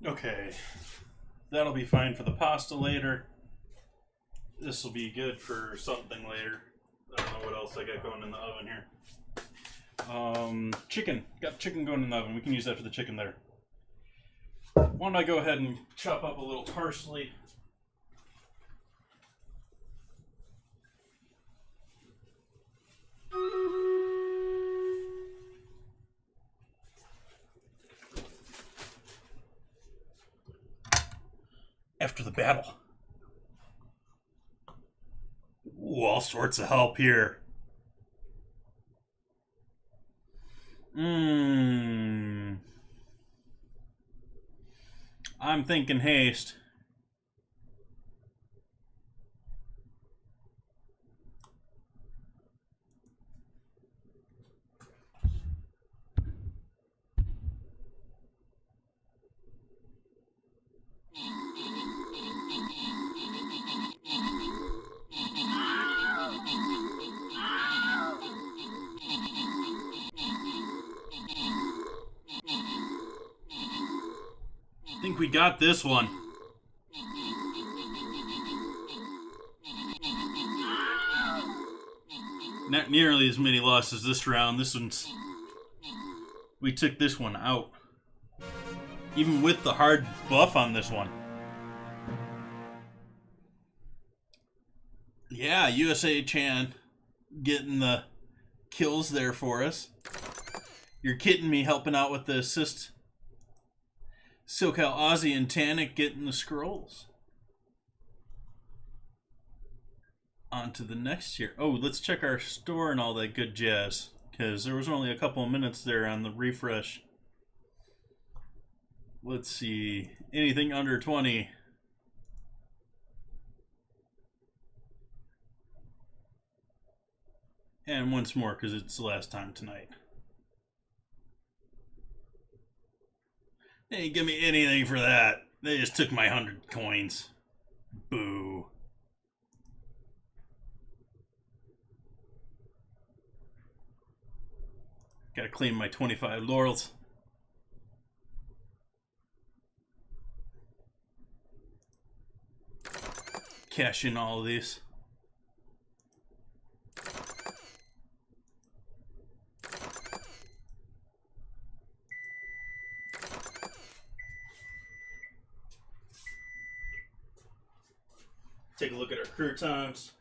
Okay, that'll be fine for the pasta later. This will be good for something later. I don't know what else I got going in the oven here. Chicken. Got chicken going in the oven. We can use that for the chicken there. Why don't I go ahead and chop up a little parsley. After the battle. Ooh, all sorts of help here. I'm thinking haste. I think we got this one. Not nearly as many losses this round. This one's... We took this one out. Even with the hard buff on this one. Yeah, USA Chan getting the kills there for us. You're kidding me, helping out with the assist. SoCal Aussie and Tannic getting the scrolls. On to the next here. Oh, let's check our store and all that good jazz. Because there was only a couple of minutes there on the refresh. Let's see. Anything under 20. And once more, because it's the last time tonight. They didn't give me anything for that. They just took my 100 coins. Boo. Gotta claim my 25 laurels. Cash in all of these. Take a look at our croutons.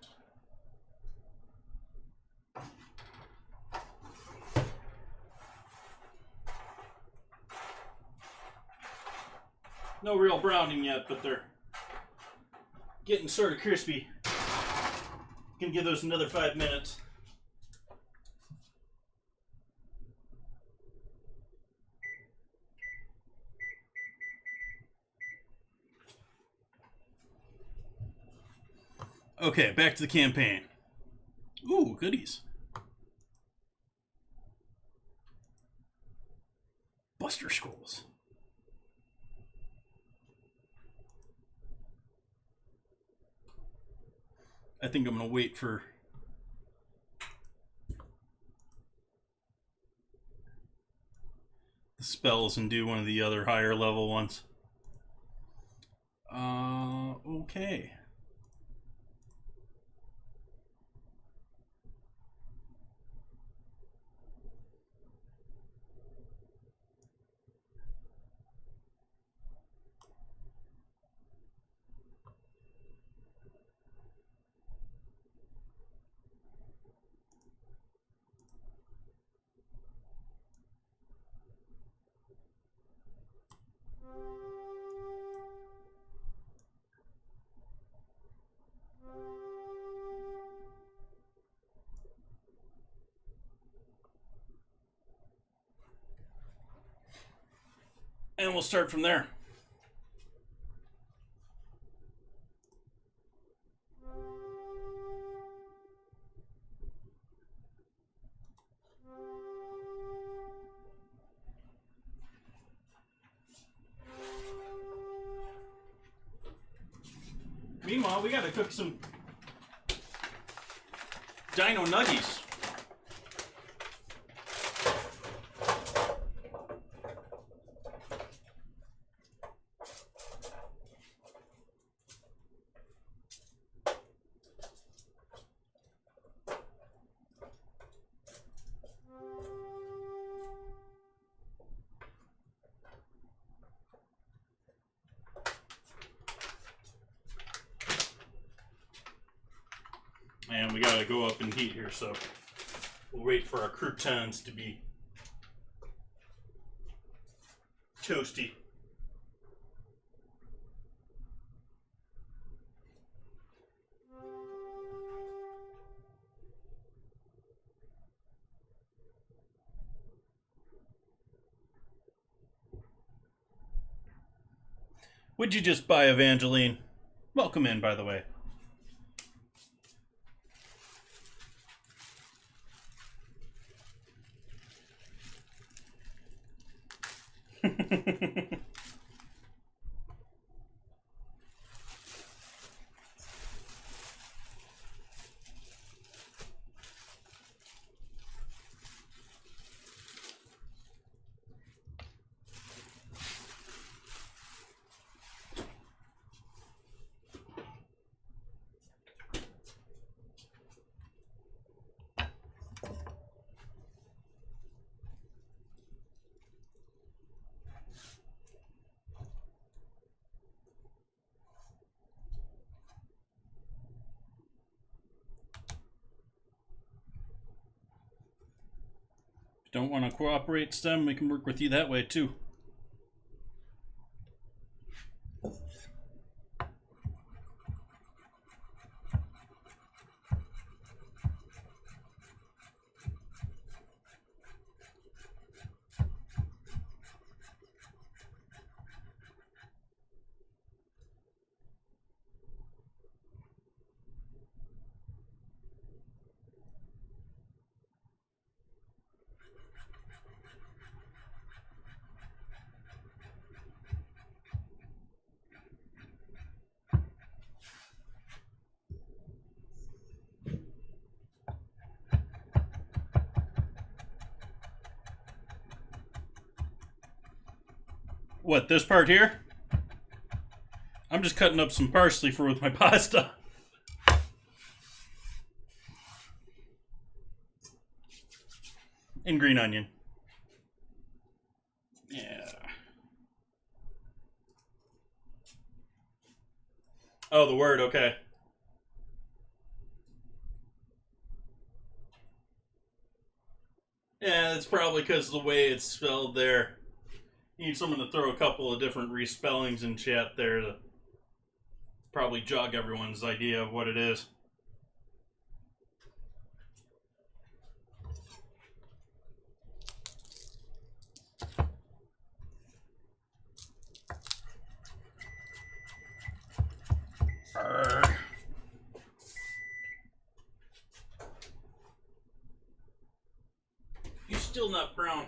No real browning yet, but they're getting sort of crispy. Can give those another 5 minutes. Okay, back to the campaign. Ooh, goodies. Buster Scrolls. I think I'm going to wait for the spells and do one of the other higher level ones. Okay. And we'll start from there. Meanwhile, we gotta cook some Dino nuggies. And we gotta go up in heat here, so we'll wait for our croutons to be toasty. Would you just buy Evangeline? Welcome in, by the way. Don't want to cooperate, Stem? We can work with you that way, too. What, this part here? I'm just cutting up some parsley for with my pasta. And green onion. Yeah. Oh, the word, okay. Yeah, it's probably because of the way it's spelled there. You need someone to throw a couple of different respellings in chat there to probably jog everyone's idea of what it is. Arrgh. You're still not brown.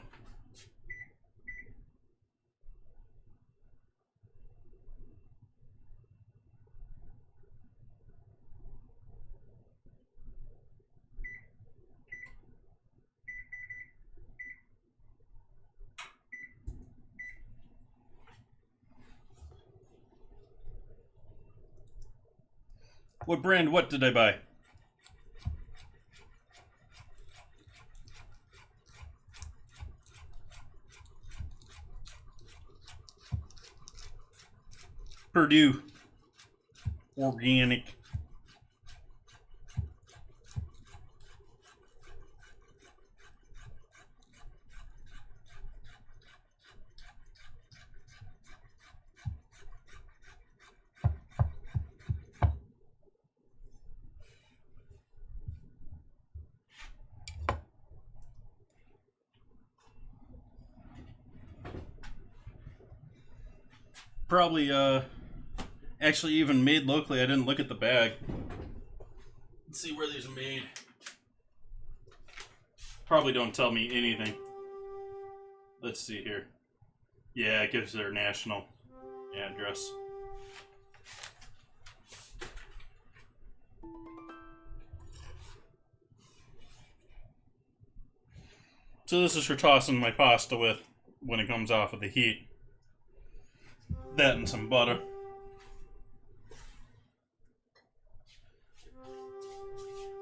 What brand, what did I buy? Purdue. Organic. Probably, actually even made locally. I didn't look at the bag. Let's see where these are made. Probably don't tell me anything. Let's see here. Yeah, it gives their national address. So this is for tossing my pasta with when it comes off of the heat. That and some butter.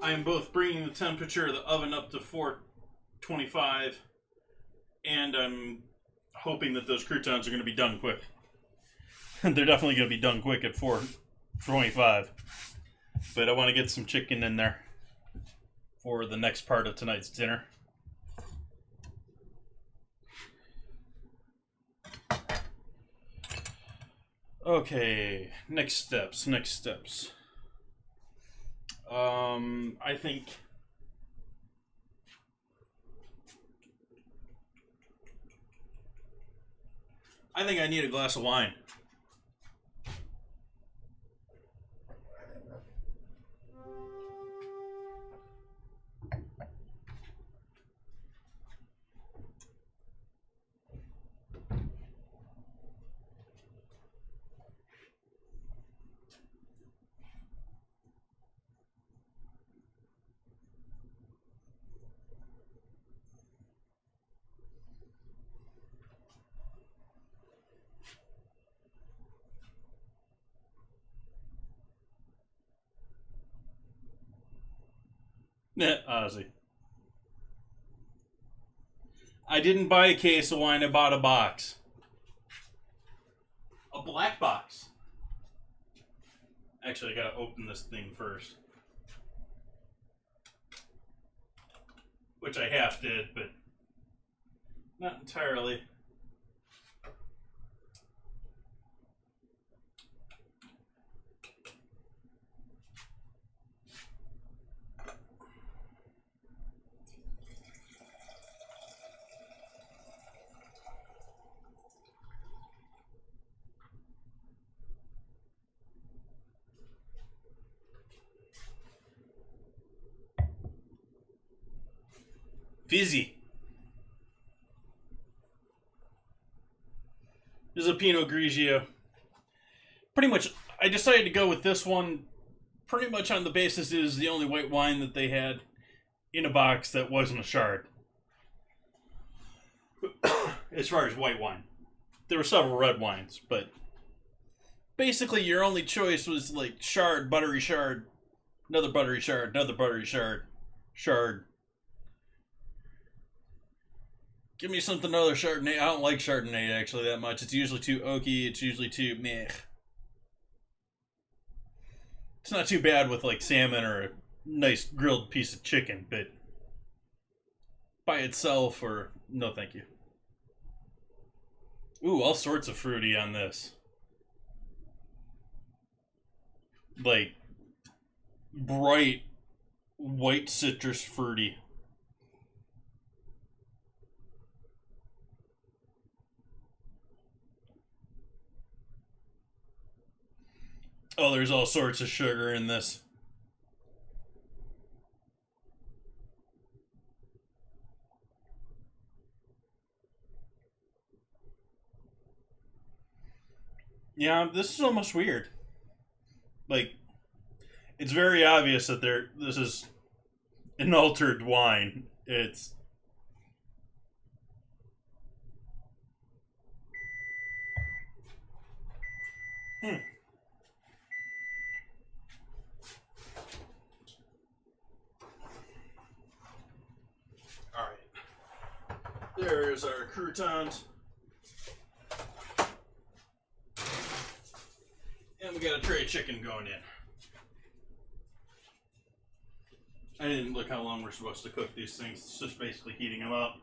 I am both bringing the temperature of the oven up to 425, and I'm hoping that those croutons are going to be done quick. They're definitely going to be done quick at 425. but I want to get some chicken in there for the next part of tonight's dinner. Okay, next steps. I think I need a glass of wine. Ozzy. I didn't buy a case of wine, I bought a box. A black box. Actually, I gotta open this thing first. Which I half did, but not entirely. Fizzy. This is a Pinot Grigio. Pretty much, I decided to go with this one pretty much on the basis it is the only white wine that they had in a box that wasn't a Chard. As far as white wine. There were several red wines, but basically your only choice was like Chard, buttery Chard, another buttery Chard, another buttery Chard, Chard. Give me something other Chardonnay. I don't like Chardonnay actually that much. It's usually too oaky. It's usually too meh. It's not too bad with like salmon or a nice grilled piece of chicken, but by itself or no thank you. Ooh, all sorts of fruity on this. Like bright white citrus fruity. Oh, there's all sorts of sugar in this. Yeah, this is almost weird. Like, it's very obvious that this is an altered wine. It's... There's our croutons. And we got a tray of chicken going in. I didn't look how long we're supposed to cook these things. It's just basically heating them up.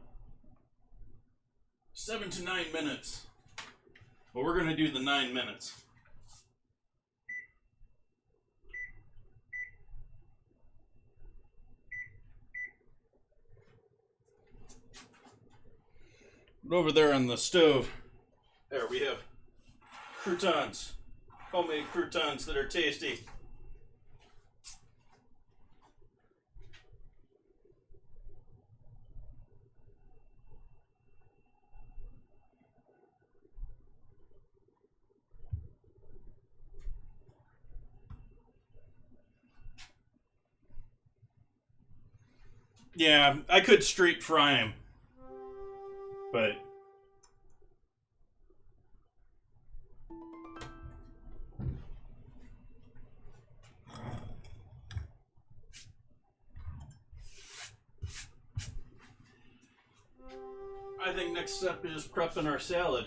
7 to 9 minutes. But we're going to do the 9 minutes. But over there on the stove, there we have croutons. Homemade croutons that are tasty. Yeah, I could straight fry them, but I think next step is prepping our salad.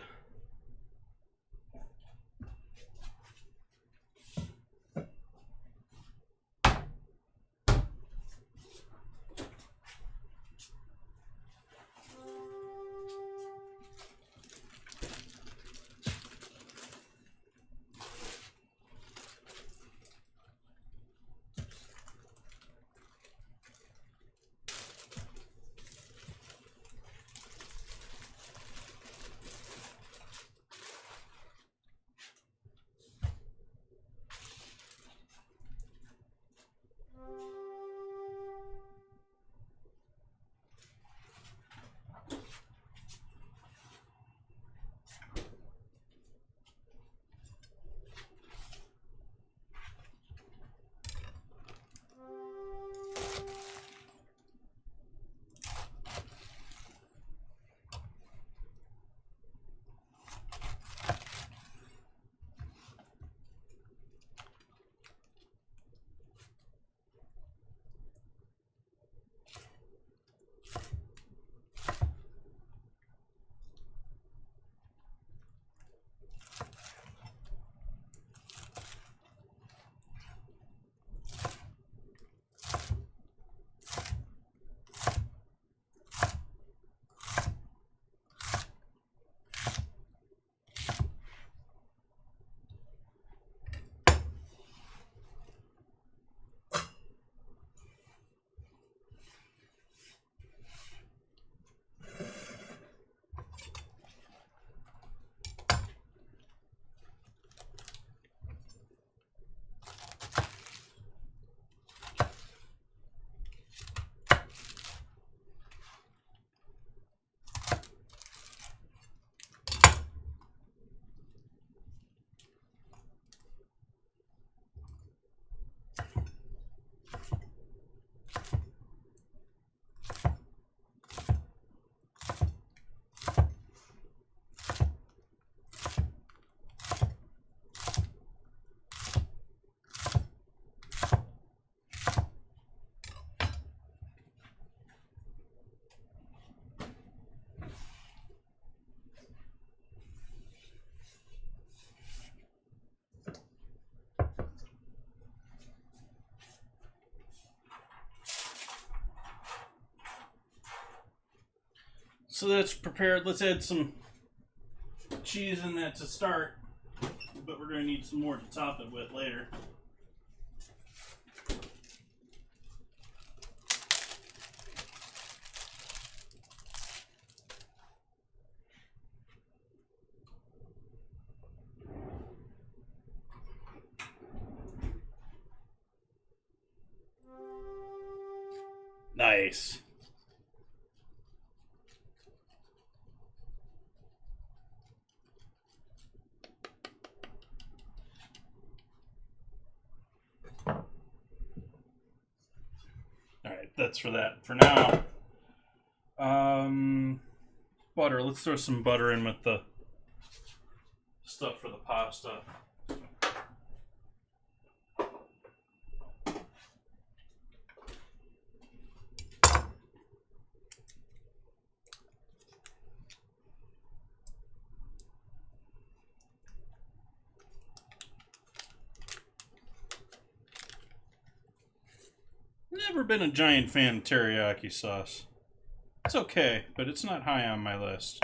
So that's prepared. Let's add some cheese in that to start, but we're going to need some more to top it with later. Nice. Alright, that's for that. For now, butter. Let's throw some butter in with the stuff for the pasta. Never been a giant fan of teriyaki sauce. It's okay, but it's not high on my list.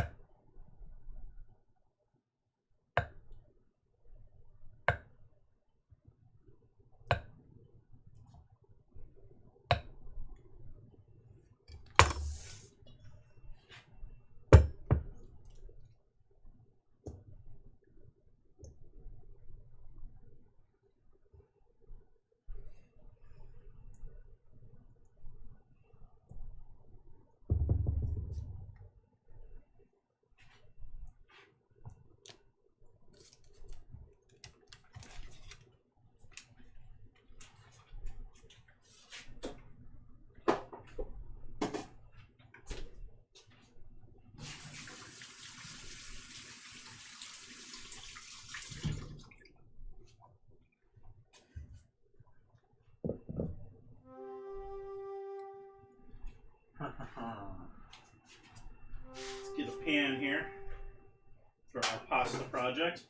Let's get a pan here for our pasta project.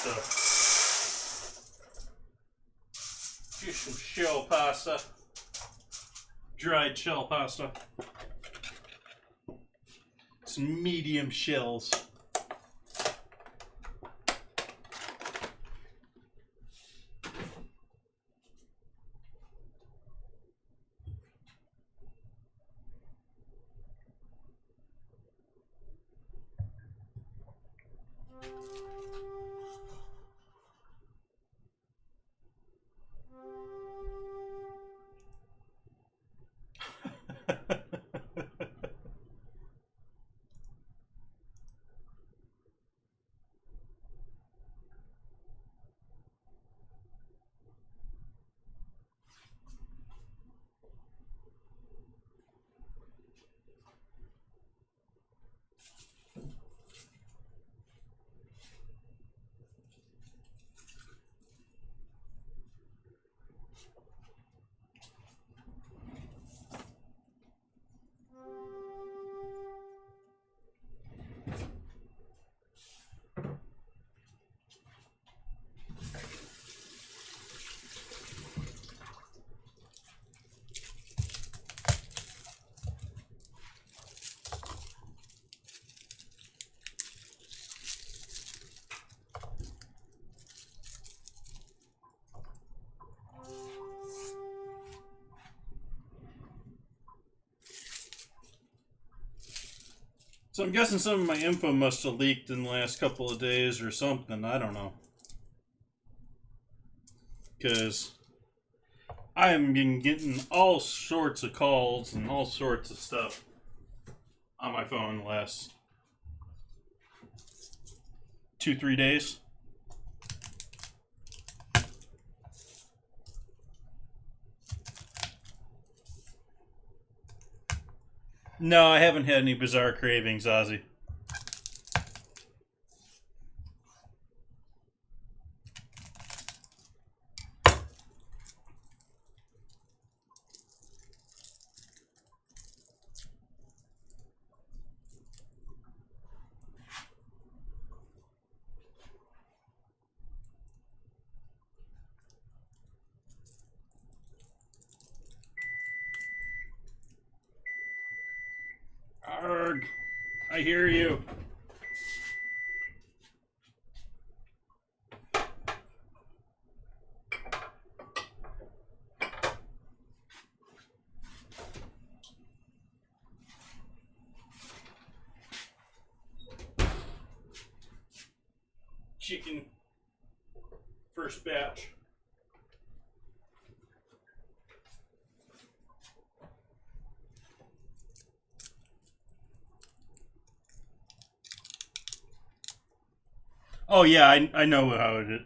So, here's some shell pasta, dried shell pasta, some medium shells. So I'm guessing some of my info must have leaked in the last couple of days or something. I don't know. Because I have been getting all sorts of calls and all sorts of stuff on my phone the last 2-3 days. No, I haven't had any bizarre cravings, Ozzy. Arg! I hear you. Chicken. First batch. Oh yeah, I know how it is.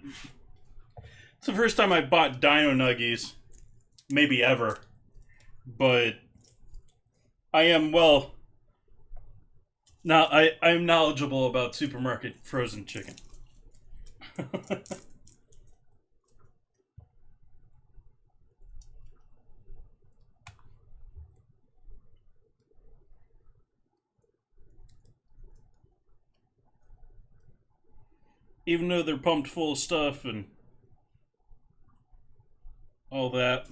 It's the first time I bought Dino Nuggies, maybe ever, but I am now I'm knowledgeable about supermarket frozen chicken. Even though they're pumped full of stuff and all that.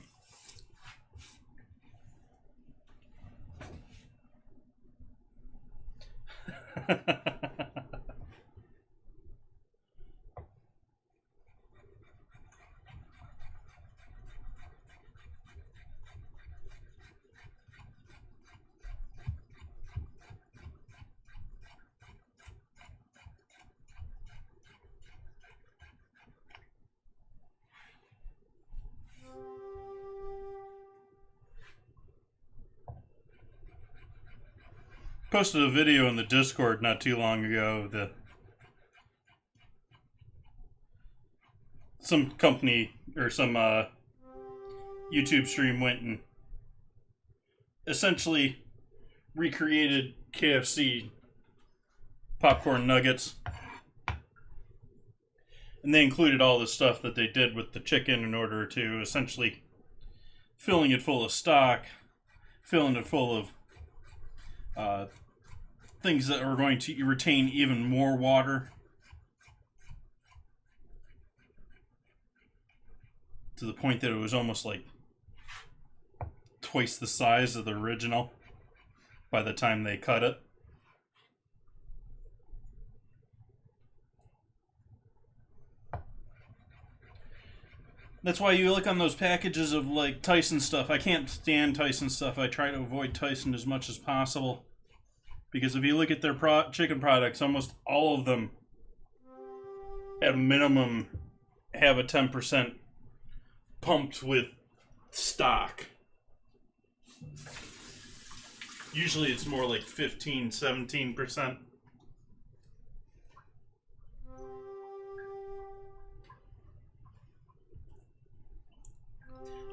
Posted a video in the Discord not too long ago that some company or some YouTube stream went and essentially recreated KFC popcorn nuggets. And they included all the stuff that they did with the chicken in order to essentially filling it full of stock, filling it full of things that are going to retain even more water. To the point that it was almost like twice the size of the original by the time they cut it. That's why you look on those packages of like Tyson stuff. I can't stand Tyson stuff. I try to avoid Tyson as much as possible. Because if you look at their chicken products, almost all of them, at minimum, have a 10% pumped with stock. Usually it's more like 15, 17%.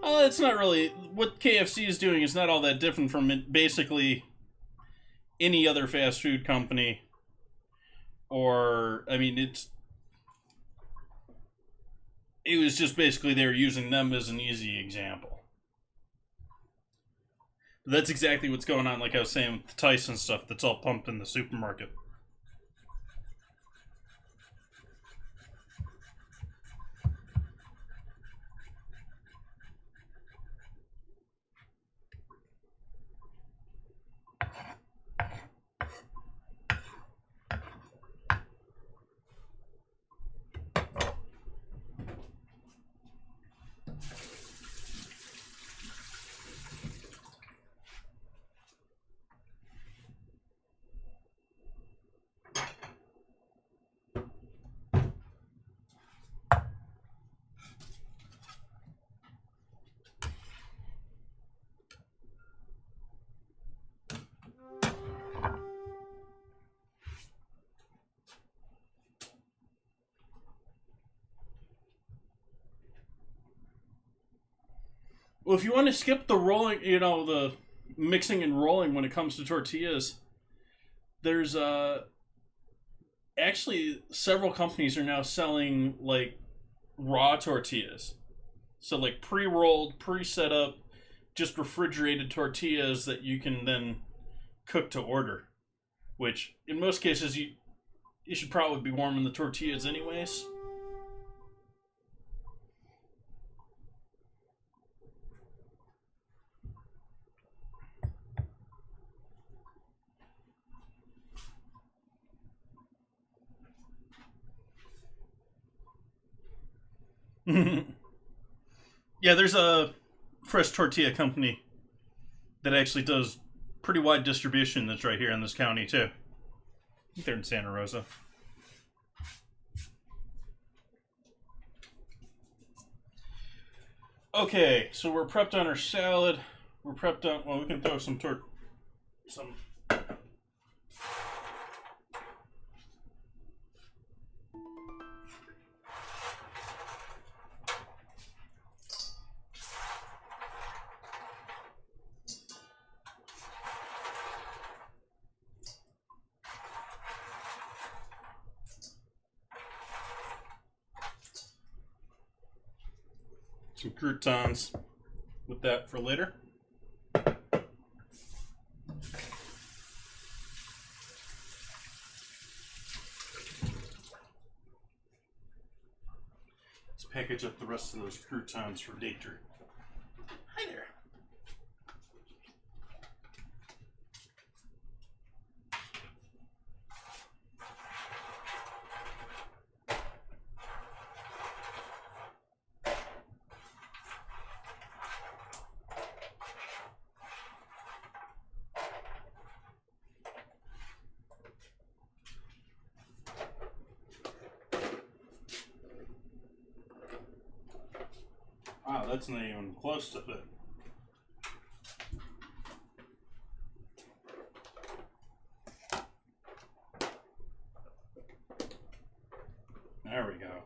It's not really... What KFC is doing is not all that different from it, basically any other fast food company. Or, I mean, it was just basically they were using them as an easy example. But that's exactly what's going on, like I was saying, with the Tyson stuff that's all pumped in the supermarket. Well, if you want to skip the rolling, mixing and rolling when it comes to tortillas. There's actually several companies are now selling like raw tortillas. So like pre-rolled, pre-set up, just refrigerated tortillas that you can then cook to order. Which in most cases you should probably be warming the tortillas anyways. Yeah, there's a fresh tortilla company that actually does pretty wide distribution that's right here in this county too. I think they're in Santa Rosa. Okay, so we're prepped on our salad. We're prepped on, well, we can throw some croutons with that for later. Let's package up the rest of those croutons for later. Hi there. Wow, that's not even close to fit. There we go.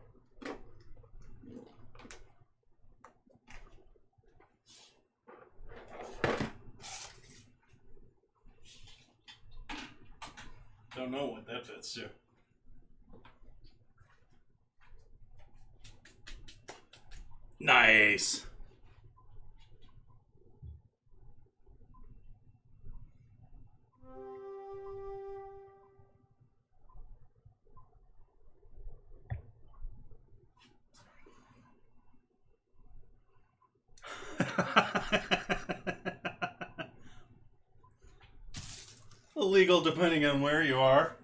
Don't know what that fits to. Nice. Illegal depending on where you are.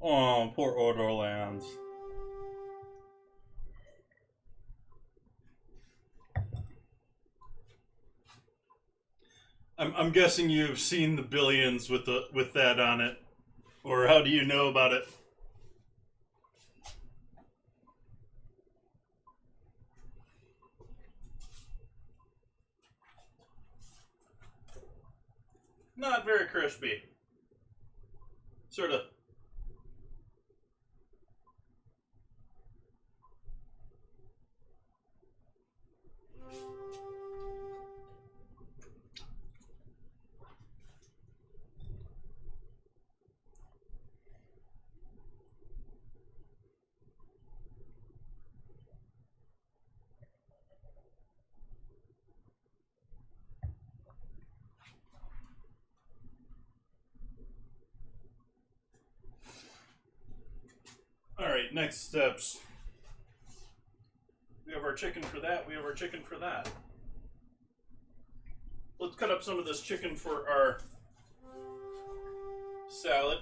Oh, poor Odorlands. I'm guessing you've seen the Billions with that on it, or how do you know about it? Not very crispy. Sort of. Alright, next steps. We have our chicken for that, we have our chicken for that. Let's cut up some of this chicken for our salad.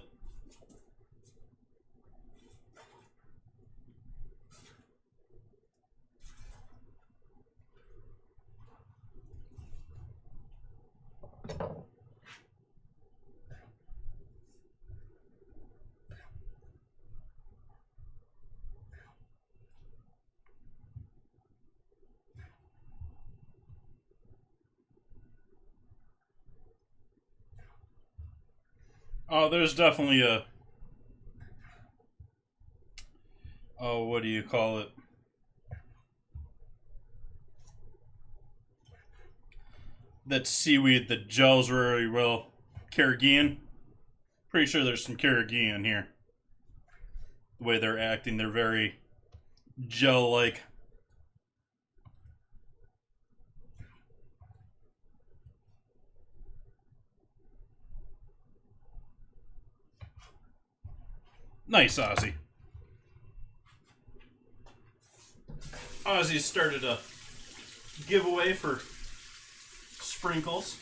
Oh, there's definitely a... Oh, what do you call it? that seaweed that gels very well. Carrageenan. Pretty sure there's some Carrageenan here. The way they're acting, they're very gel-like. Nice, Ozzy. Ozzy started a giveaway for sprinkles.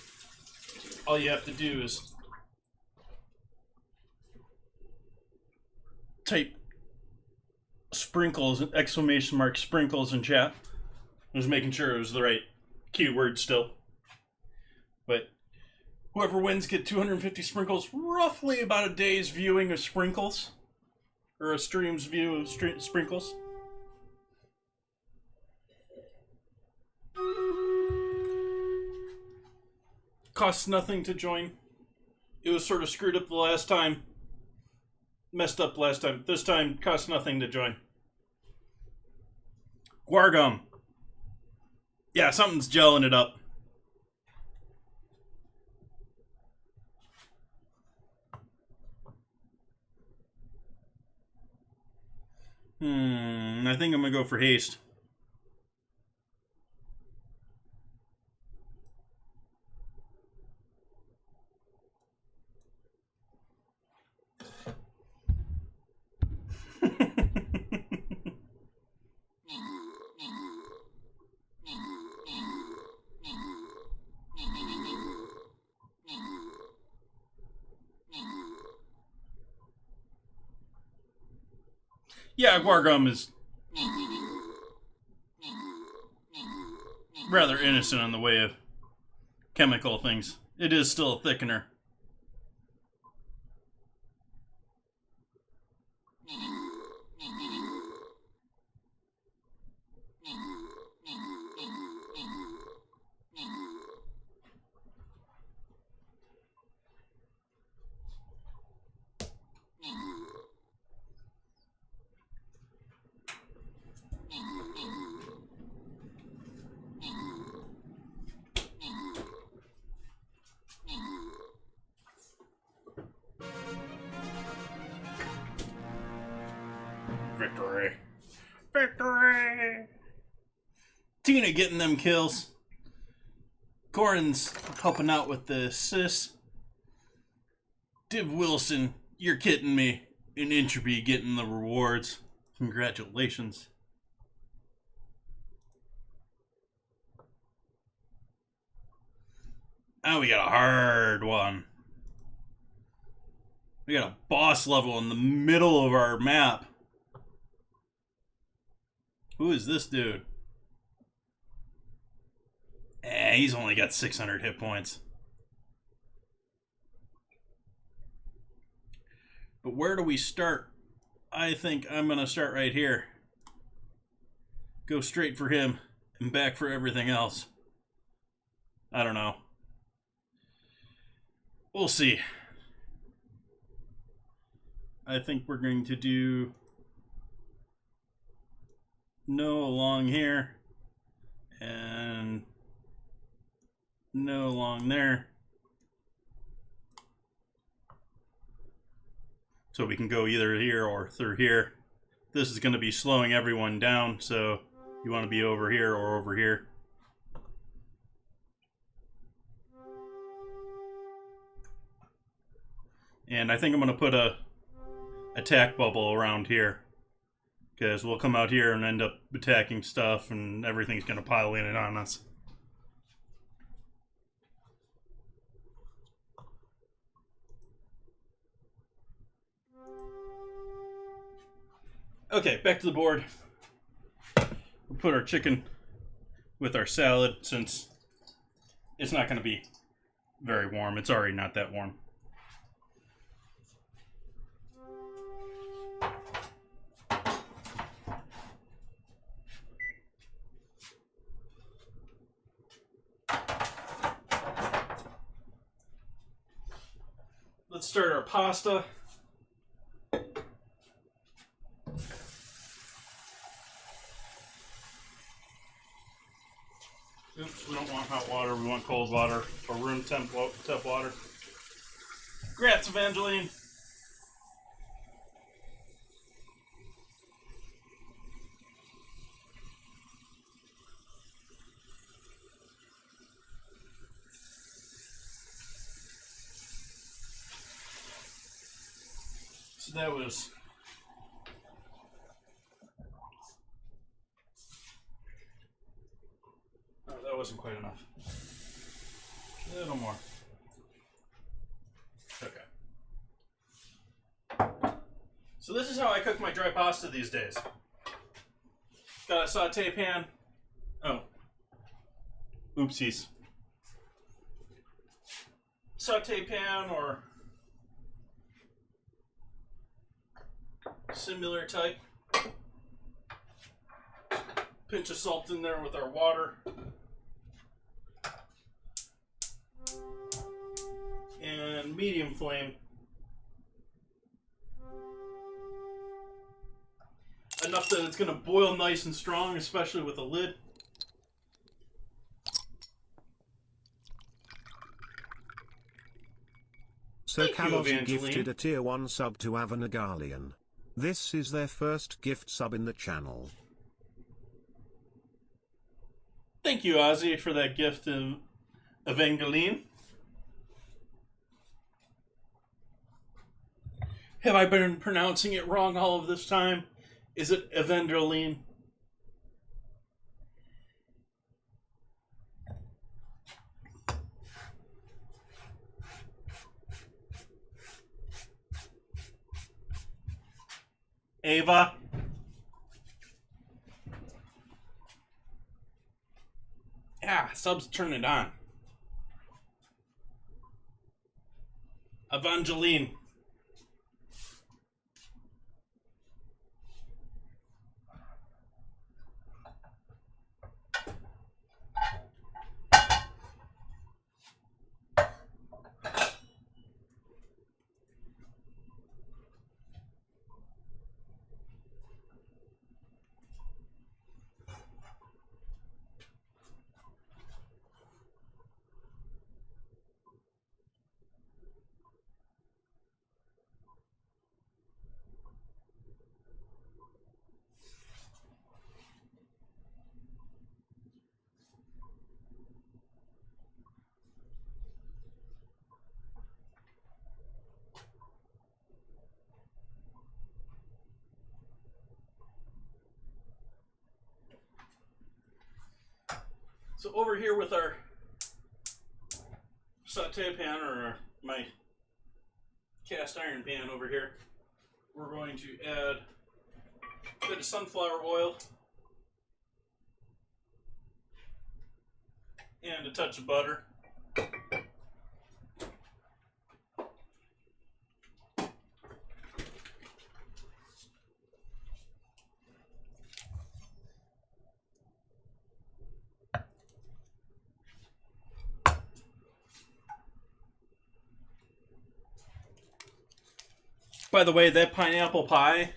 All you have to do is type sprinkles, exclamation mark sprinkles in chat. I was making sure it was the right keyword still. But whoever wins get 250 sprinkles, roughly about a day's viewing of sprinkles. Or a stream's view of sprinkles. Costs nothing to join. It was sort of screwed up the last time. Messed up last time. This time, costs nothing to join. Guargum. Yeah, something's gelling it up. I think I'm gonna go for haste. Yeah, Guargum is rather innocent on the way of chemical things. It is still a thickener. Victory. Victory! Tina getting them kills. Corin's helping out with the assists. Div Wilson, you're kidding me. And Entropy getting the rewards. Congratulations. Oh, we got a hard one. We got a boss level in the middle of our map. Who is this dude? He's only got 600 hit points. But where do we start? I think I'm going to start right here. Go straight for him and back for everything else. I don't know. We'll see. I think we're going to do no along here and no along there. So we can go either here or through here. This is going to be slowing everyone down, so you want to be over here or over here. And I think I'm going to put a attack bubble around here, because we'll come out here and end up attacking stuff and everything's going to pile in on us. Okay, back to the board. We'll put our chicken with our salad, since it's not going to be very warm. It's already not that warm. Let's start our pasta. Oops, we don't want hot water, we want cold water, or room temp water. Grats, Evangeline! So that was... Oh, that wasn't quite enough. A little more. Okay. So this is how I cook my dry pasta these days. Got a saute pan. Oh. Oopsies. Saute pan or similar type. Pinch of salt in there with our water. And medium flame. Enough that it's going to boil nice and strong, especially with a lid. So Thank you, Calosi Evangeline. gifted a tier 1 sub to Avanagalian. This is their first gift sub in the channel. Thank you, Ozzy, for that gift of Evangeline. Have I been pronouncing it wrong all of this time? Is it Evangeline? Ava? Ah, subs turn it on. Evangeline. So over here with our saute pan, or my cast iron pan over here, we're going to add a bit of sunflower oil and a touch of butter. By the way, that pineapple pie,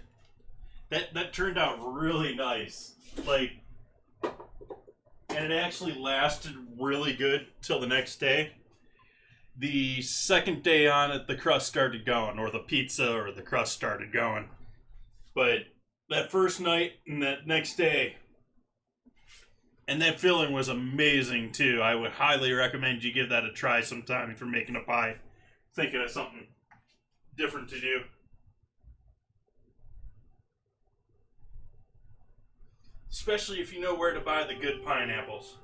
that turned out really nice. Like, and it actually lasted really good till the next day. The second day on it, the crust started going, or the pizza or the crust started going. But that first night and that next day, and that filling was amazing too. I would highly recommend you give that a try sometime if you're making a pie. Thinking of something different to do. Especially if you know where to buy the good pineapples.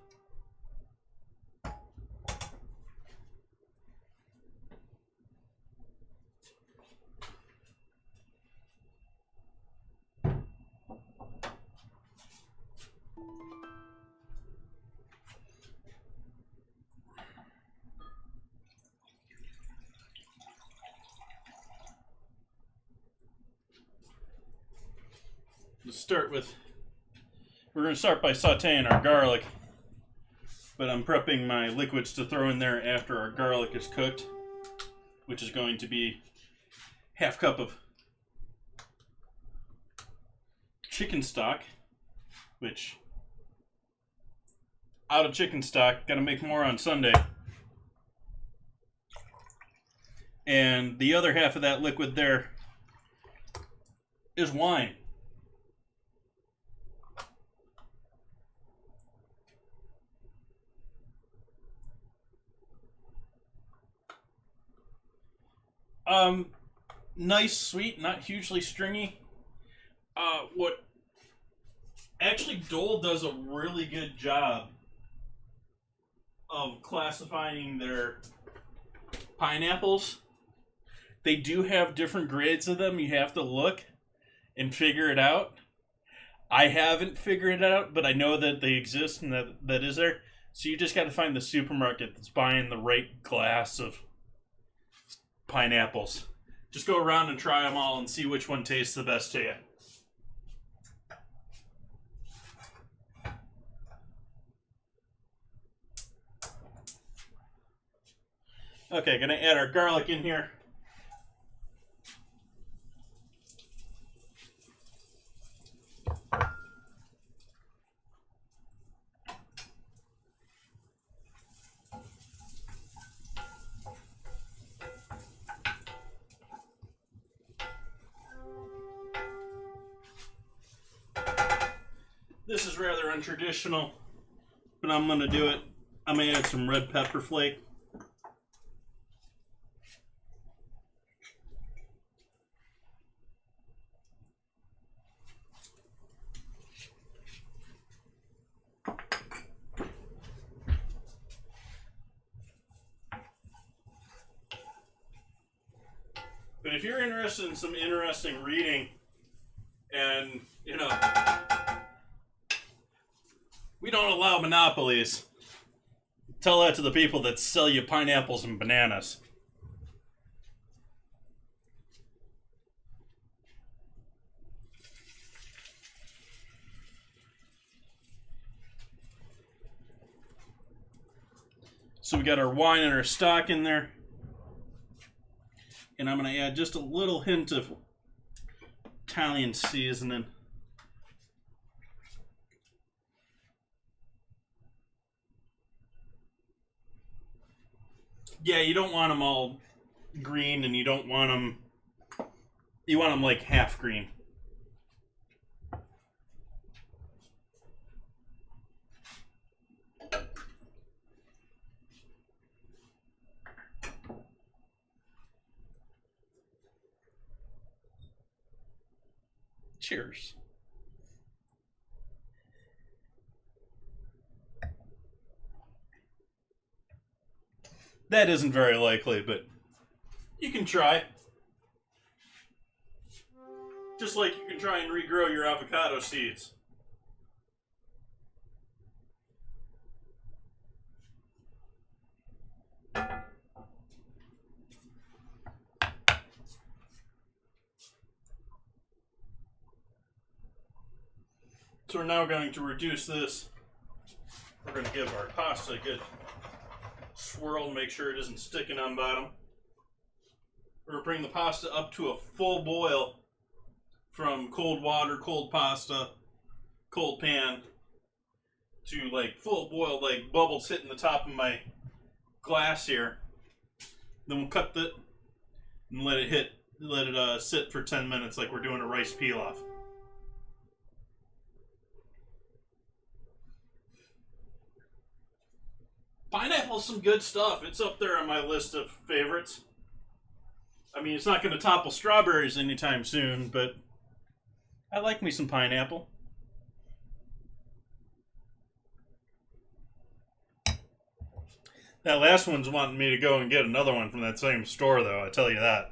Let's start with... We're going to start by sauteing our garlic, but I'm prepping my liquids to throw in there after our garlic is cooked, which is going to be half cup of chicken stock, which out of chicken stock. Gotta make more on Sunday. And the other half of that liquid there is wine. Nice, sweet, not hugely stringy. What actually Dole does a really good job of classifying their pineapples. They do have different grades of them. You have to look and figure it out. I haven't figured it out, but I know that they exist and that is there. So you just got to find the supermarket that's buying the right glass of pineapples. Just go around and try them all and see which one tastes the best to you. Okay, gonna add our garlic in here. This is rather untraditional, but I'm gonna do it. I'm gonna add some red pepper flake. But if you're interested in some interesting reading, and, you know, we don't allow monopolies. Tell that to the people that sell you pineapples and bananas. So we got our wine and our stock in there. And I'm going to add just a little hint of Italian seasoning. Yeah, you don't want them all green, and you don't want them... You want them like half green. Cheers. That isn't very likely, but you can try. Just like you can try and regrow your avocado seeds. So we're now going to reduce this. We're going to give our pasta a good swirl, make sure it isn't sticking on bottom. We're going to bring the pasta up to a full boil from cold water, cold pasta, cold pan, to like full boil, like bubbles hitting the top of my glass here. Then we'll cut it and let it sit for 10 minutes like we're doing a rice pilaf. Pineapple's some good stuff. It's up there on my list of favorites. I mean, it's not going to topple strawberries anytime soon, but I like me some pineapple. That last one's wanting me to go and get another one from that same store, though, I tell you that.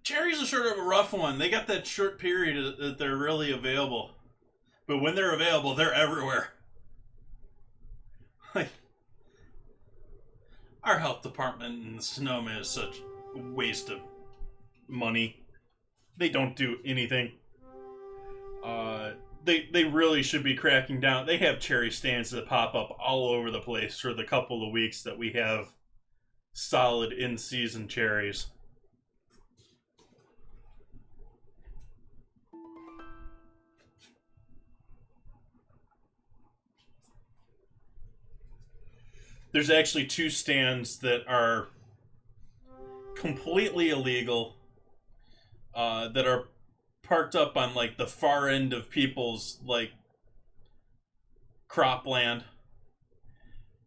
Cherries are sort of a rough one. They got that short period that they're really available. But when they're available, they're everywhere. Like, our health department in Sonoma is such a waste of money. They don't do anything. They really should be cracking down. They have cherry stands that pop up all over the place for the couple of weeks that we have solid in-season cherries. There's actually two stands that are completely illegal, that are parked up on like the far end of people's like cropland,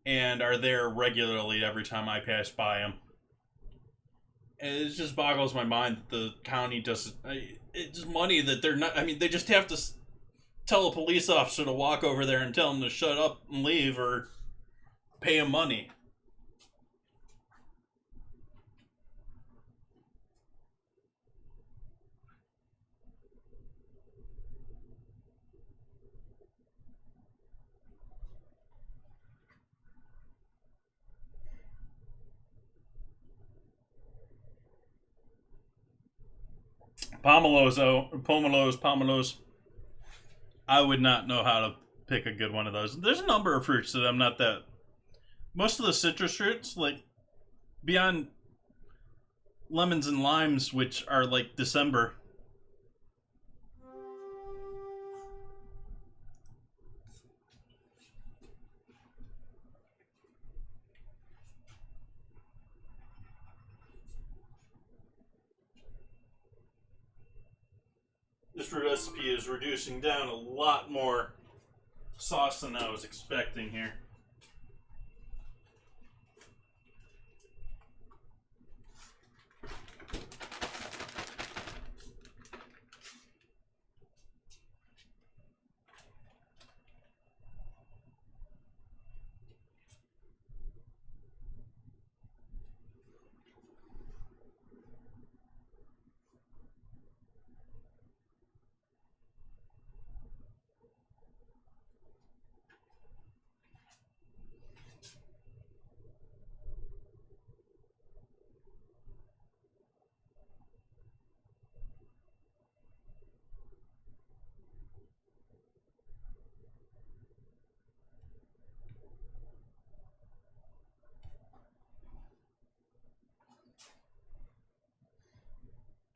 and are there regularly every time I pass by them. And it just boggles my mind that the county doesn't. It's money that they're not. I mean, they just have to tell a police officer to walk over there and tell him to shut up and leave, or pay him money. Pomelos. I would not know how to pick a good one of those. There's a number of fruits that I'm not that. Most of the citrus fruits, like beyond lemons and limes, which are like December. This recipe is reducing down a lot more sauce than I was expecting here.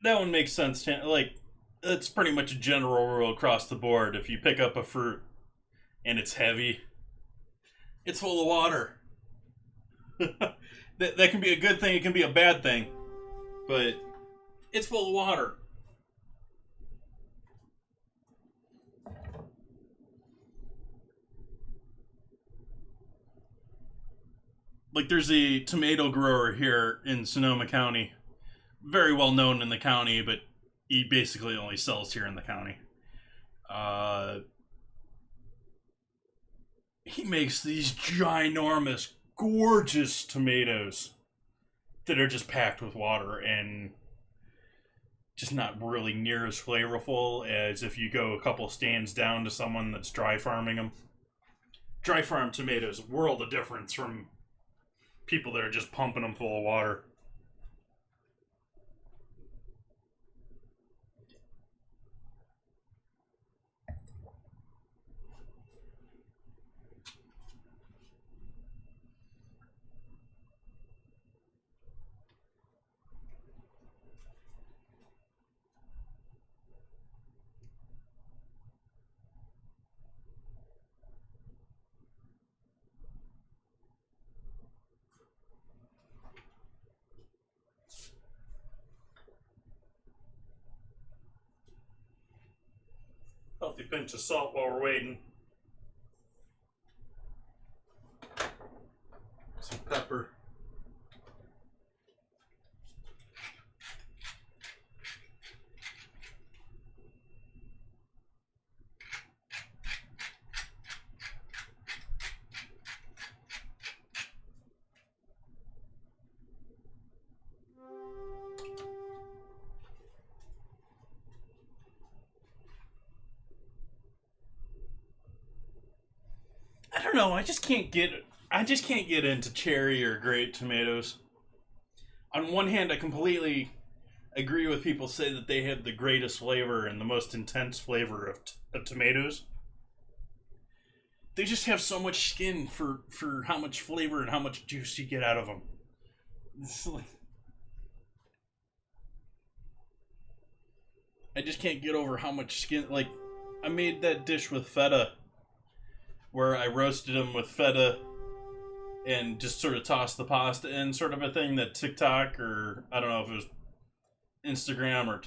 That one makes sense. Like, it's pretty much a general rule across the board. If you pick up a fruit and it's heavy, it's full of water. that can be a good thing, it can be a bad thing, but it's full of water. Like, there's a tomato grower here in Sonoma County, very well known in the county, but he basically only sells here in the county. He makes these ginormous, gorgeous tomatoes that are just packed with water and just not really near as flavorful as if you go a couple stands down to someone that's dry farming them. Dry farm tomatoes, a world of difference from people that are just pumping them full of water. Healthy pinch of salt while we're waiting. Some pepper. I don't know. I just can't get into cherry or grape tomatoes. On one hand, I completely agree with people say that they have the greatest flavor and the most intense flavor of tomatoes. They just have so much skin for how much flavor and how much juice you get out of them. It's like, I just can't get over how much skin. Like, I made that dish with feta, where I roasted them with feta and just sort of toss the pasta in, sort of a thing that TikTok, or I don't know if it was Instagram or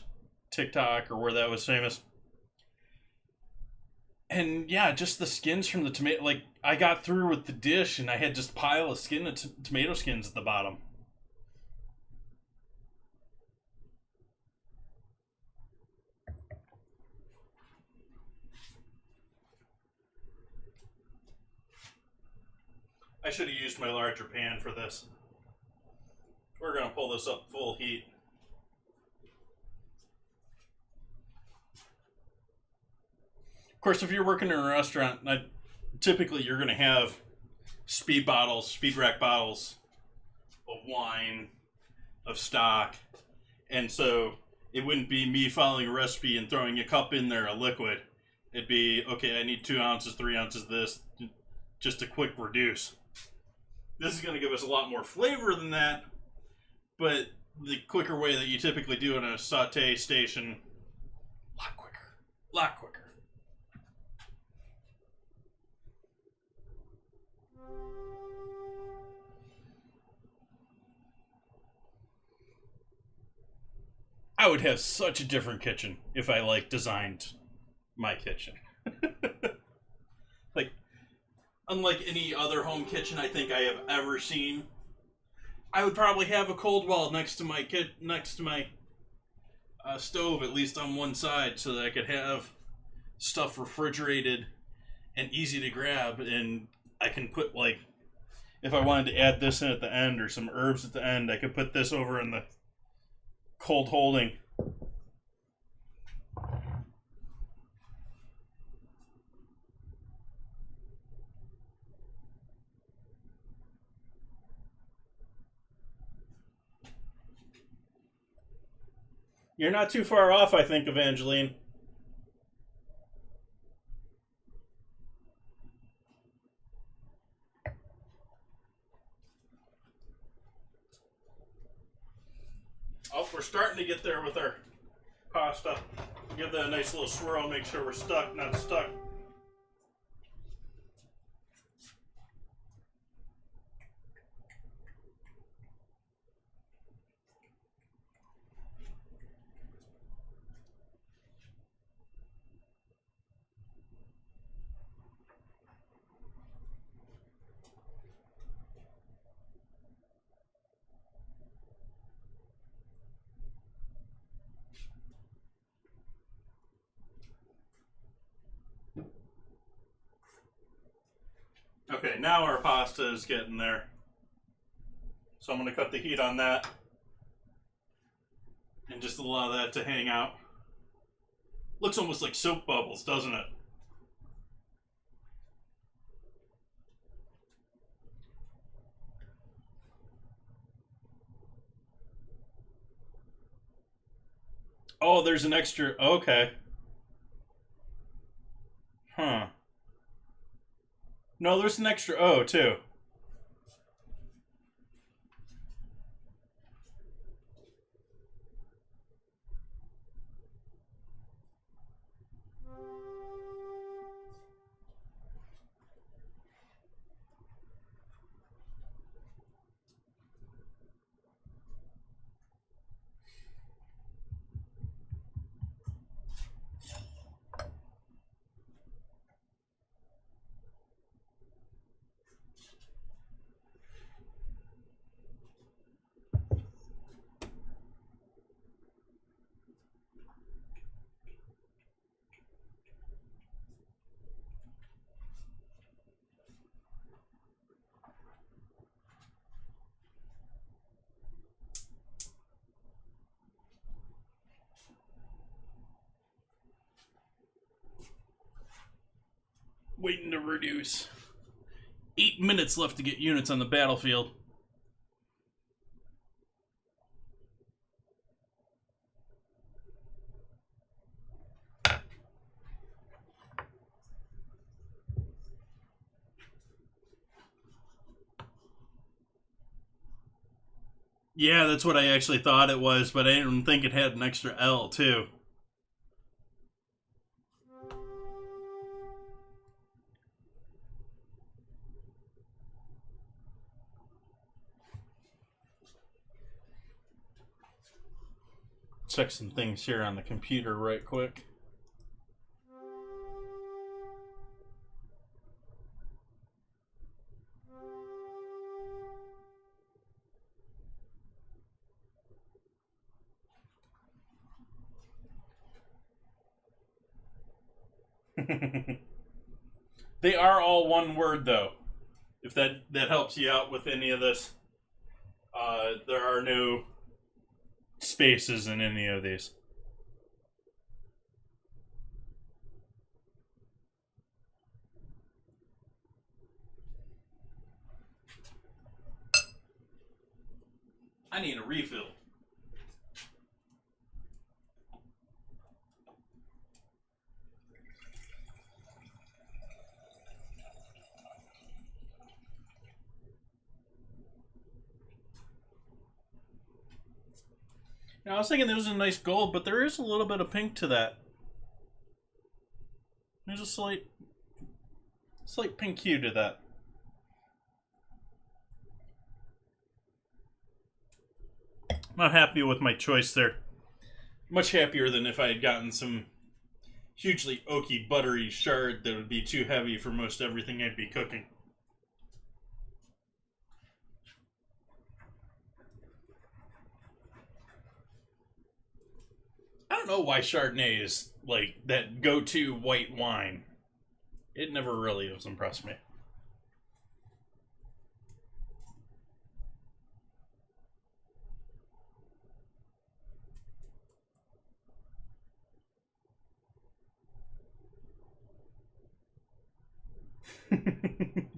TikTok or where that was famous. And yeah, just the skins from the tomato. Like, I got through with the dish and I had just a pile of tomato skins at the bottom. I should have used my larger pan for this. We're going to pull this up full heat. Of course, if you're working in a restaurant, typically you're going to have speed rack bottles of wine, of stock. And so it wouldn't be me following a recipe and throwing a cup in there, a liquid. It'd be, okay, I need 2 ounces, 3 ounces of this, just a quick reduce. This is going to give us a lot more flavor than that, but the quicker way that you typically do in a saute station, a lot quicker. I would have such a different kitchen if I designed my kitchen. Like, unlike any other home kitchen I think I have ever seen, I would probably have a cold wall next to my stove, at least on one side, so that I could have stuff refrigerated and easy to grab, and I can put, like, if I wanted to add this in at the end or some herbs at the end, I could put this over in the cold holding. You're not too far off, I think, Evangeline. Oh, we're starting to get there with our pasta. Give that a nice little swirl, make sure we're not stuck. Okay, now our pasta is getting there. So I'm going to cut the heat on that and just allow that to hang out. Looks almost like soap bubbles, doesn't it? Oh, there's an extra. Okay. Huh. No, there's an extra O, too. Waiting to reduce. 8 minutes left to get units on the battlefield. Yeah, that's what I actually thought it was, but I didn't think it had an extra L, too. fix some things here on the computer right quick. They are all one word, though. If that helps you out with any of this, there are no spaces in any of these. I need a refill. Now, I was thinking there was a nice gold, but there is a little bit of pink to that. There's a slight pink hue to that. Not happy with my choice there. Much happier than if I had gotten some hugely oaky, buttery shard that would be too heavy for most everything I'd be cooking. I don't know why Chardonnay is like that go-to white wine. It never really has impressed me.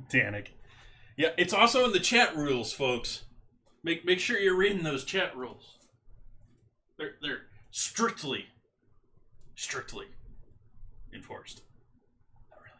Danik. Yeah, it's also in the chat rules, folks. Make sure you're reading those chat rules. They're strictly enforced. Not really.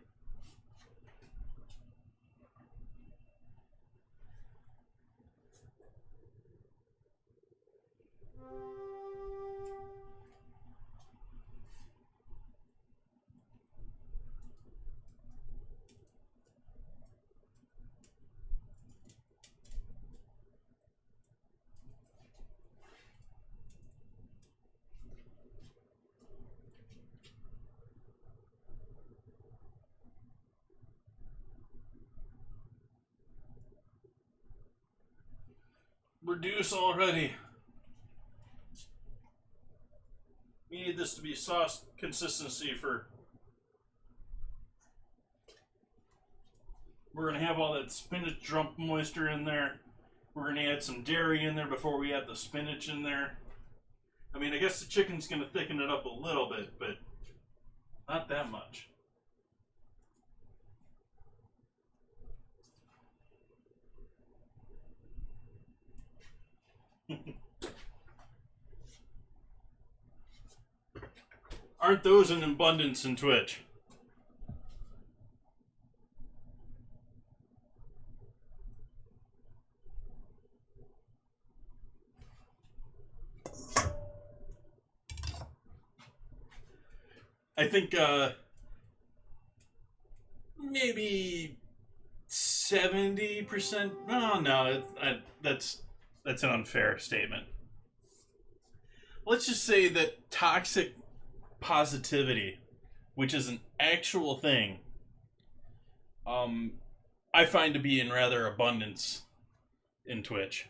Reduce already. We need this to be sauce consistency for... We're going to have all that spinach dump moisture in there. We're going to add some dairy in there before we add the spinach in there. I mean, I guess the chicken's going to thicken it up a little bit, but not that much. Aren't those in abundance in Twitch? I think maybe 70%. Oh no, that's an unfair statement. Let's just say that toxic positivity, which is an actual thing, I find to be in rather abundance in Twitch.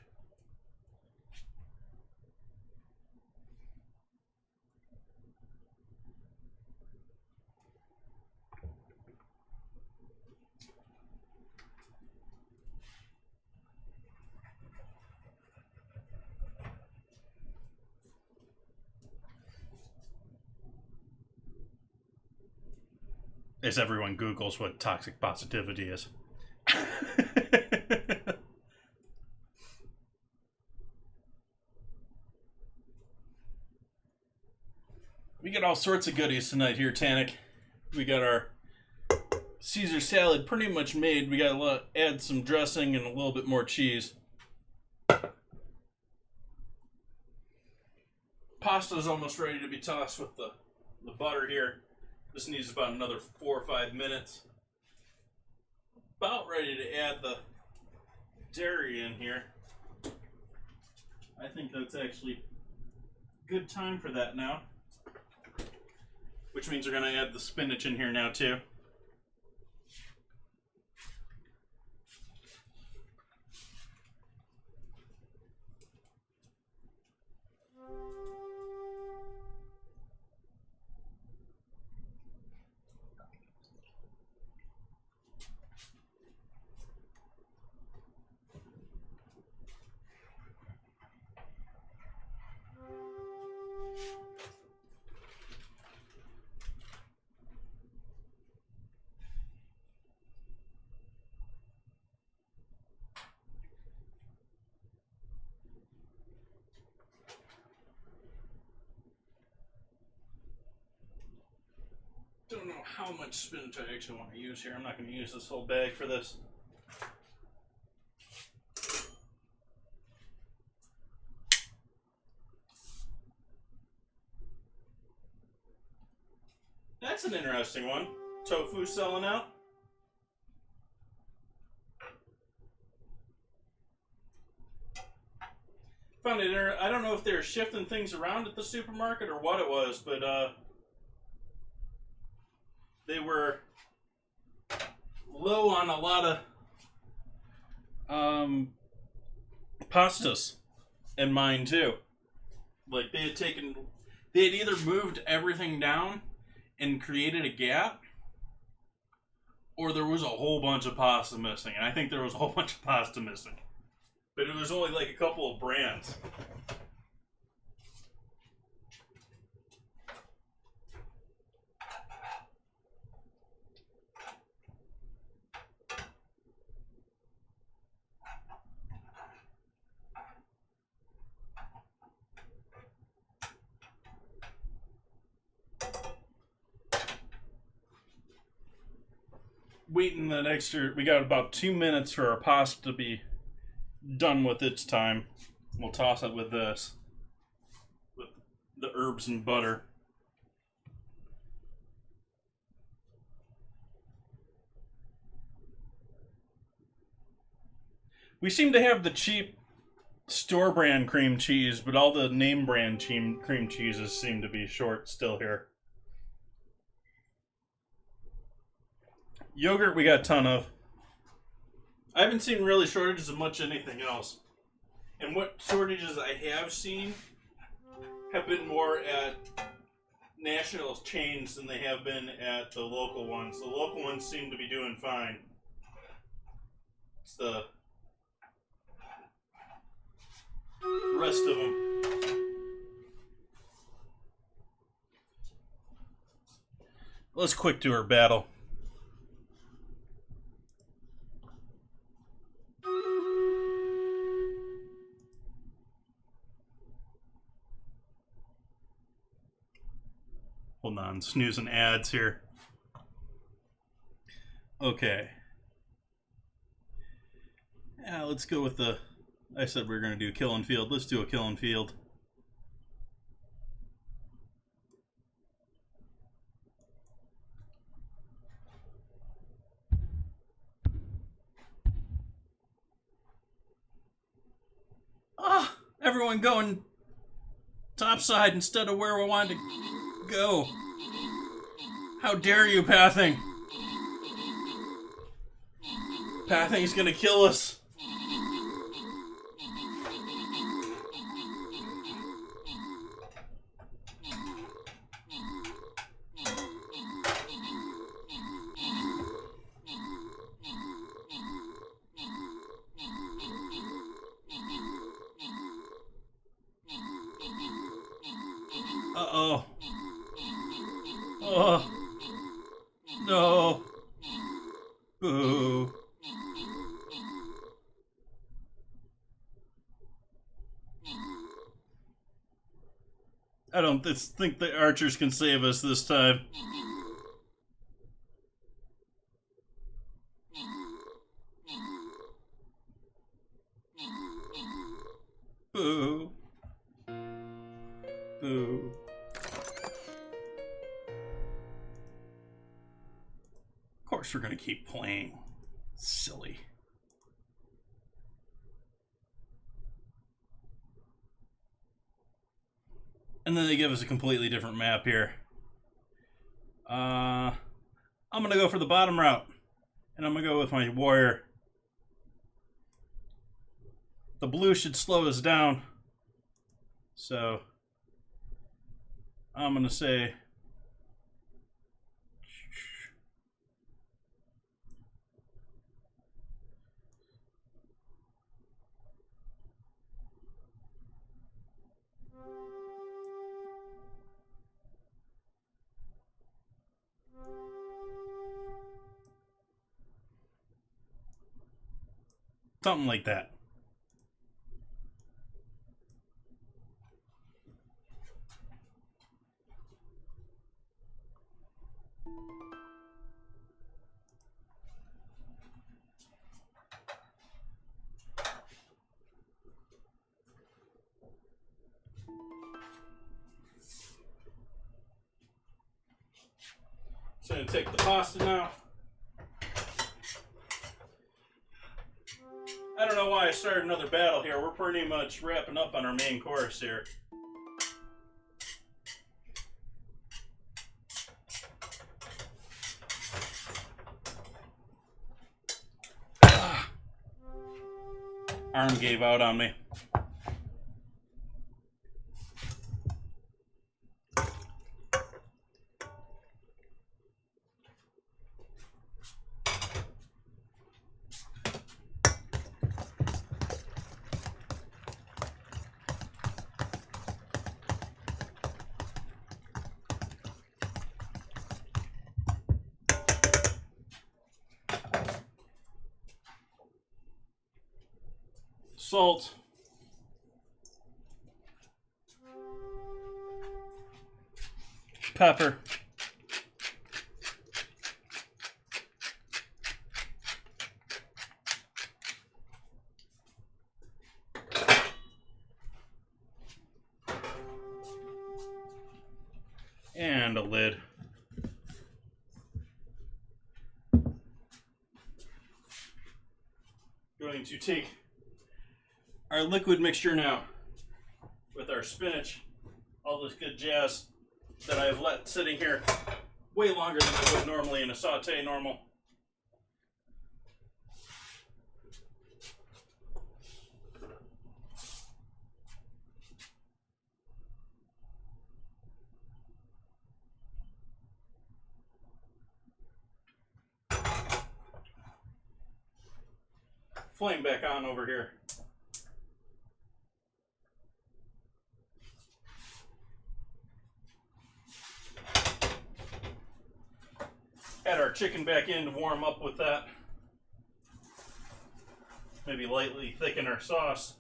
As everyone Googles what toxic positivity is. We got all sorts of goodies tonight here, Tannic. We got our Caesar salad pretty much made. We got to add some dressing and a little bit more cheese. Pasta's almost ready to be tossed with the butter here. This needs about another 4 or 5 minutes. About ready to add the dairy in here. I think that's actually good time for that now. Which means we're going to add the spinach in here now too. Don't know how much spinach I actually want to use here. I'm not going to use this whole bag for this. That's an interesting one. Tofu selling out. Found it I don't know if they were shifting things around at the supermarket or what it was, but they were low on a lot of pastas in mine too. Like they had either moved everything down and created a gap, or there was a whole bunch of pasta missing. And I think there was a whole bunch of pasta missing. But it was only like a couple of brands. Waiting that extra, we got about 2 minutes for our pasta to be done with its time. We'll toss it with this, with the herbs and butter. We seem to have the cheap store brand cream cheese, but all the name brand cream cheeses seem to be short still here. Yogurt we got a ton of. I haven't seen really shortages of much anything else. And what shortages I have seen have been more at national chains than they have been at the local ones. The local ones seem to be doing fine. It's the rest of them. Let's quick do our battle. Hold on, snoozing ads here. Okay. Yeah, let's go with the... I said we were going to do kill and field. Let's do a kill and field. Ah! Everyone going topside instead of where we wanted to go. How dare you, Pathing? Pathing's gonna kill us. Uh-oh. Oh. No. Boo. I don't think the archers can save us this time. Boo. Boo. Of course we're gonna keep playing. Silly. And then they give us a completely different map here. I'm going to go for the bottom route. And I'm going to go with my warrior. The blue should slow us down. So I'm going to say something like that. So I'm going to take the pasta now. I don't know why I started another battle here. We're pretty much wrapping up on our main course here. Arm gave out on me. Salt. Pepper. And a lid. Going to take our liquid mixture now with our spinach, all this good jazz that I've let sitting here way longer than I would normally in a saute normal. Flame back on over here. Add our chicken back in to warm up with that. Maybe lightly thicken our sauce.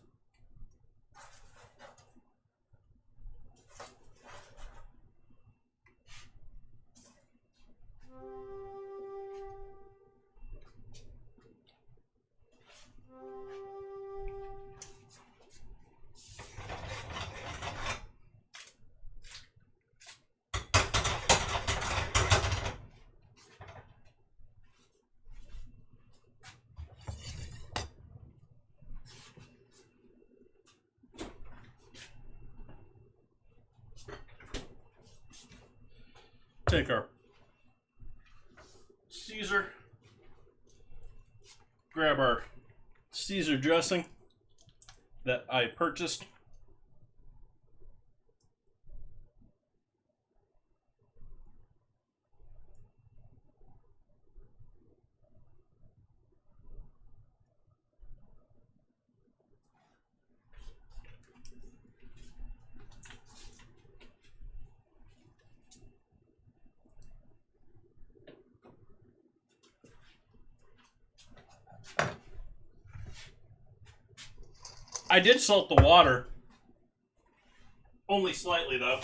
Take our Caesar, grab our Caesar dressing that I purchased. I did salt the water, only slightly though.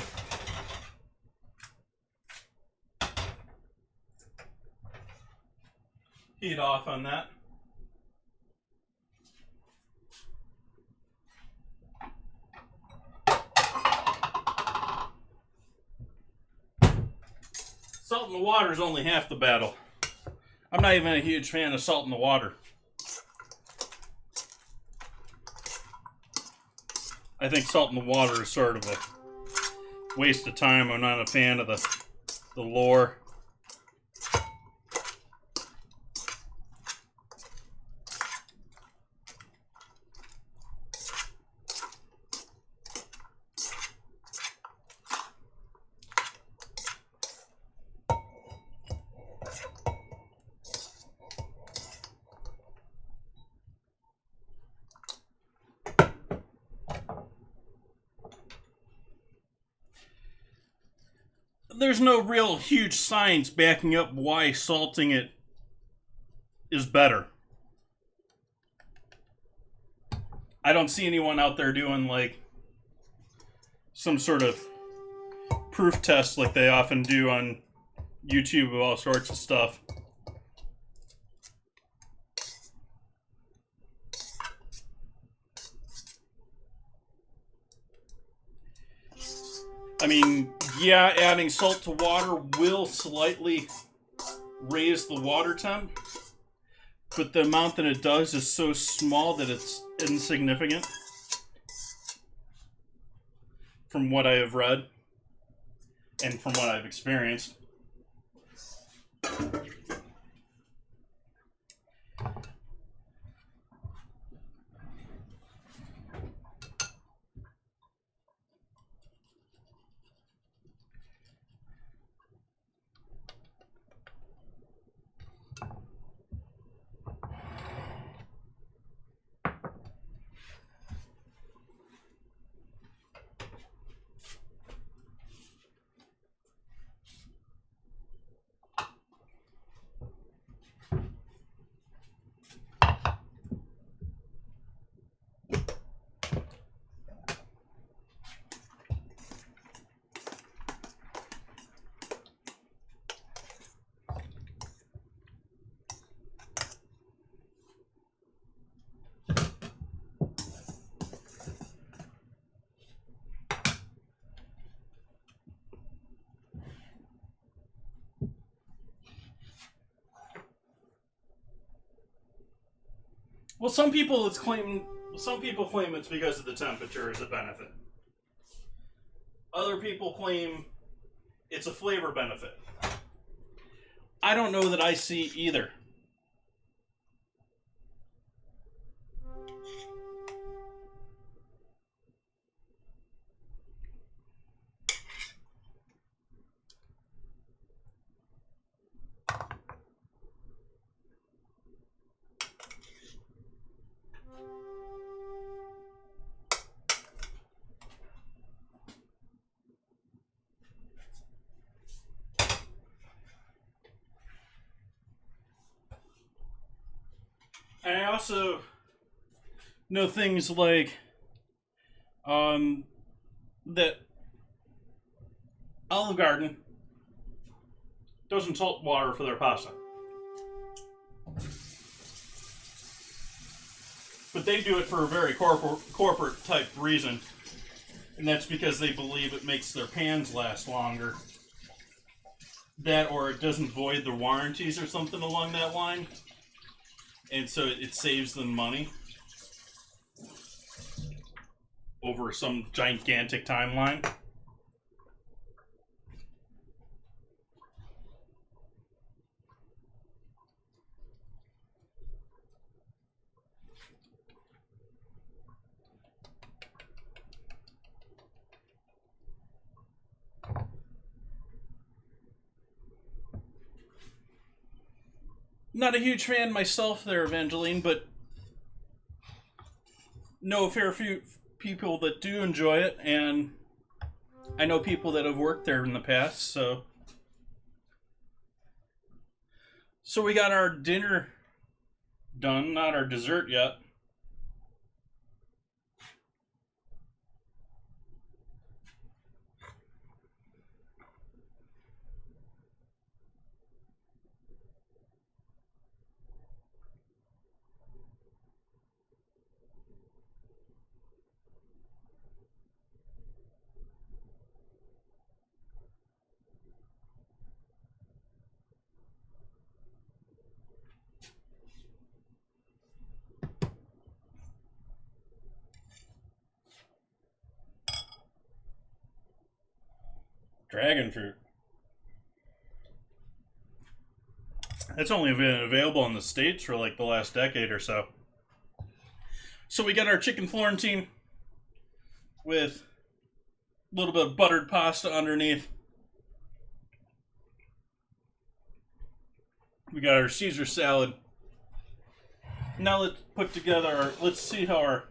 Heat off on that. Salt in the water is only half the battle. I'm not even a huge fan of salt in the water. I think salt in the water is sort of a waste of time. I'm not a fan of the lore. There's no real huge science backing up why salting it is better. I don't see anyone out there doing like some sort of proof test like they often do on YouTube of all sorts of stuff. I mean, yeah, adding salt to water will slightly raise the water temp, but the amount that it does is so small that it's insignificant from what I have read and from what I've experienced. Well, some people claim it's because of the temperature as a benefit. Other people claim it's a flavor benefit. I don't know that I see either. And I also know things like that Olive Garden doesn't salt water for their pasta. But they do it for a very corporate type reason. And that's because they believe it makes their pans last longer. That or it doesn't void their warranties or something along that line. And so it saves them money over some gigantic timeline. Not a huge fan myself there, Evangeline, but know a fair few people that do enjoy it, and I know people that have worked there in the past, so... So we got our dinner done, not our dessert yet. Dragon fruit. That's only been available in the States for like the last decade or so. So we got our chicken Florentine with a little bit of buttered pasta underneath. We got our Caesar salad. Now let's put together let's see how our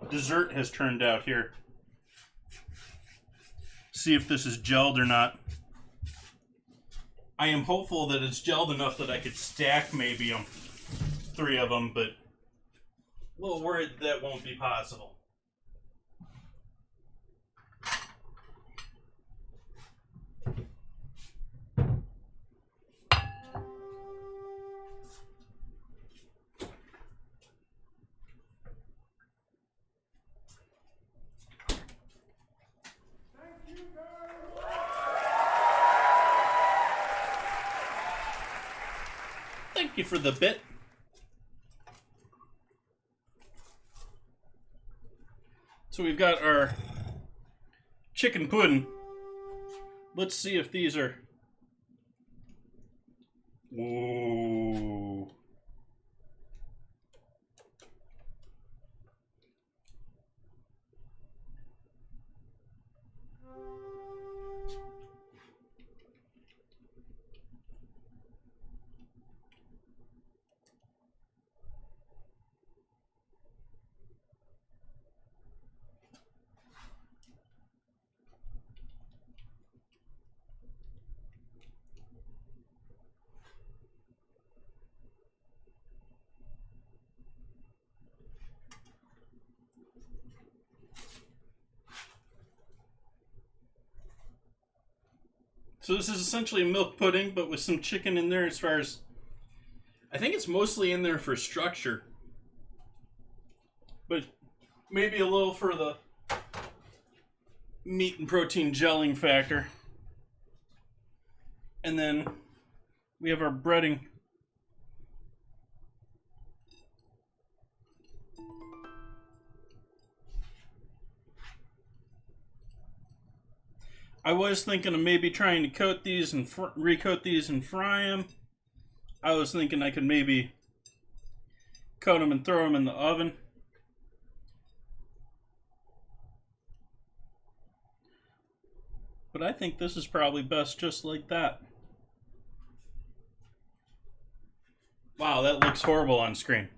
dessert has turned out here. See if this is gelled or not. I am hopeful that it's gelled enough that I could stack maybe 3 of them, but a little worried that won't be possible. Thank you for the bit. So we've got our chicken pudding. Let's see if these are... Whoa. So this is essentially a milk pudding, but with some chicken in there as far as... I think it's mostly in there for structure. But maybe a little for the meat and protein gelling factor. And then we have our breading. I was thinking of maybe trying to coat these and recoat these and fry them. I was thinking I could maybe coat them and throw them in the oven. But I think this is probably best just like that. Wow, that looks horrible on screen.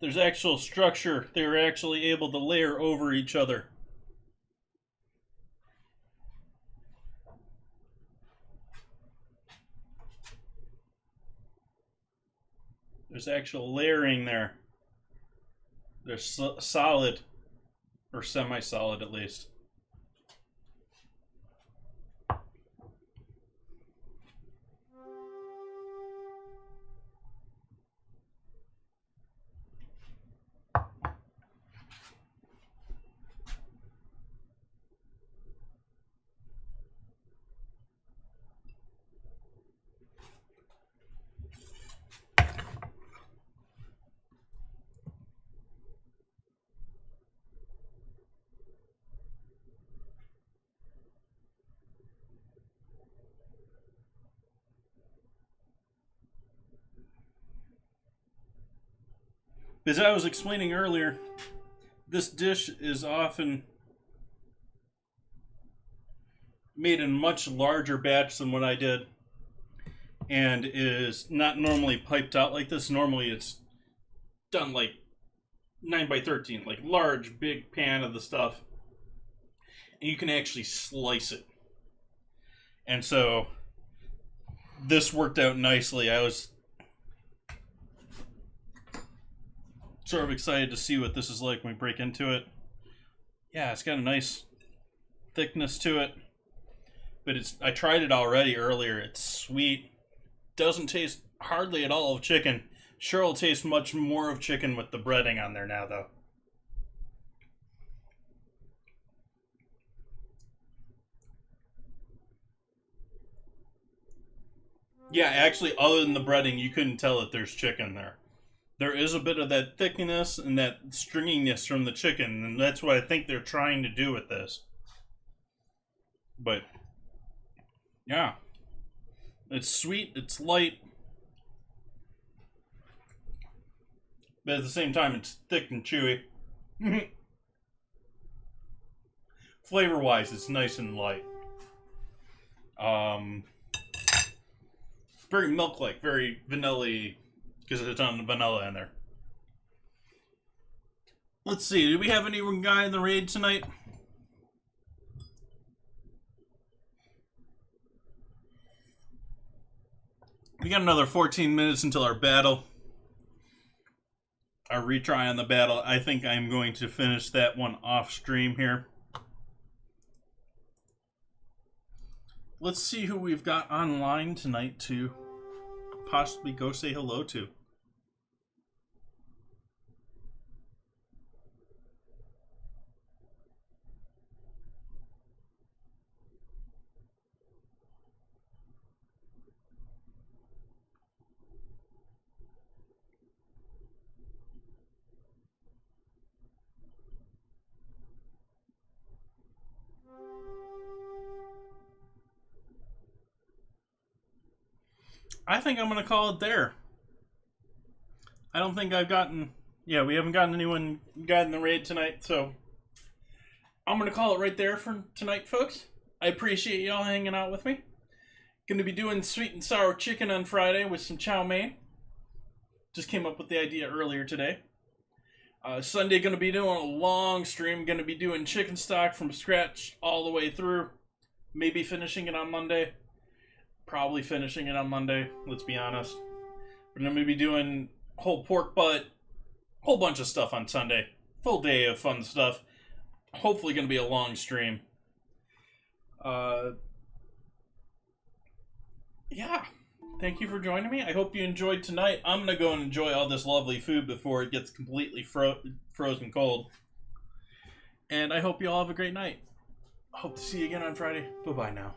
There's actual structure. They were actually able to layer over each other. There's actual layering there. They're solid, or semi-solid at least. As I was explaining earlier, this dish is often made in much larger batch than what I did, and is not normally piped out like this. Normally it's done like 9x13, like large, big pan of the stuff, and you can actually slice it. And so this worked out nicely. I was sort of excited to see what this is like when we break into it. Yeah, it's got a nice thickness to it, but I tried it already earlier. It's sweet. Doesn't taste hardly at all of chicken. Sure will taste much more of chicken with the breading on there now, though. Yeah, actually, other than the breading, you couldn't tell that there's chicken there. there is a bit of that thickness and that stringiness from the chicken, and that's what I think they're trying to do with this. But yeah, it's sweet, it's light, but at the same time it's thick and chewy. Flavor wise, it's nice and light. Very milk like, very vanilla-y, because it's on the vanilla in there. Let's see, do we have any guy in the raid tonight? We got another 14 minutes until our battle. Our retry on the battle. I think I'm going to finish that one off stream here. Let's see who we've got online tonight to possibly go say hello to. I think I'm going to call it there. I don't think I've gotten... Yeah, we haven't gotten anyone in the raid tonight, so... I'm going to call it right there for tonight, folks. I appreciate y'all hanging out with me. Going to be doing sweet and sour chicken on Friday with some chow mein. Just came up with the idea earlier today. Sunday, going to be doing a long stream. Going to be doing chicken stock from scratch all the way through. Maybe finishing it on Monday. Probably finishing it on Monday, let's be honest. But I'm going to be doing whole pork butt, whole bunch of stuff on Sunday. Full day of fun stuff. Hopefully going to be a long stream. Yeah. Thank you for joining me. I hope you enjoyed tonight. I'm going to go and enjoy all this lovely food before it gets completely frozen cold. And I hope you all have a great night. Hope to see you again on Friday. Bye-bye now.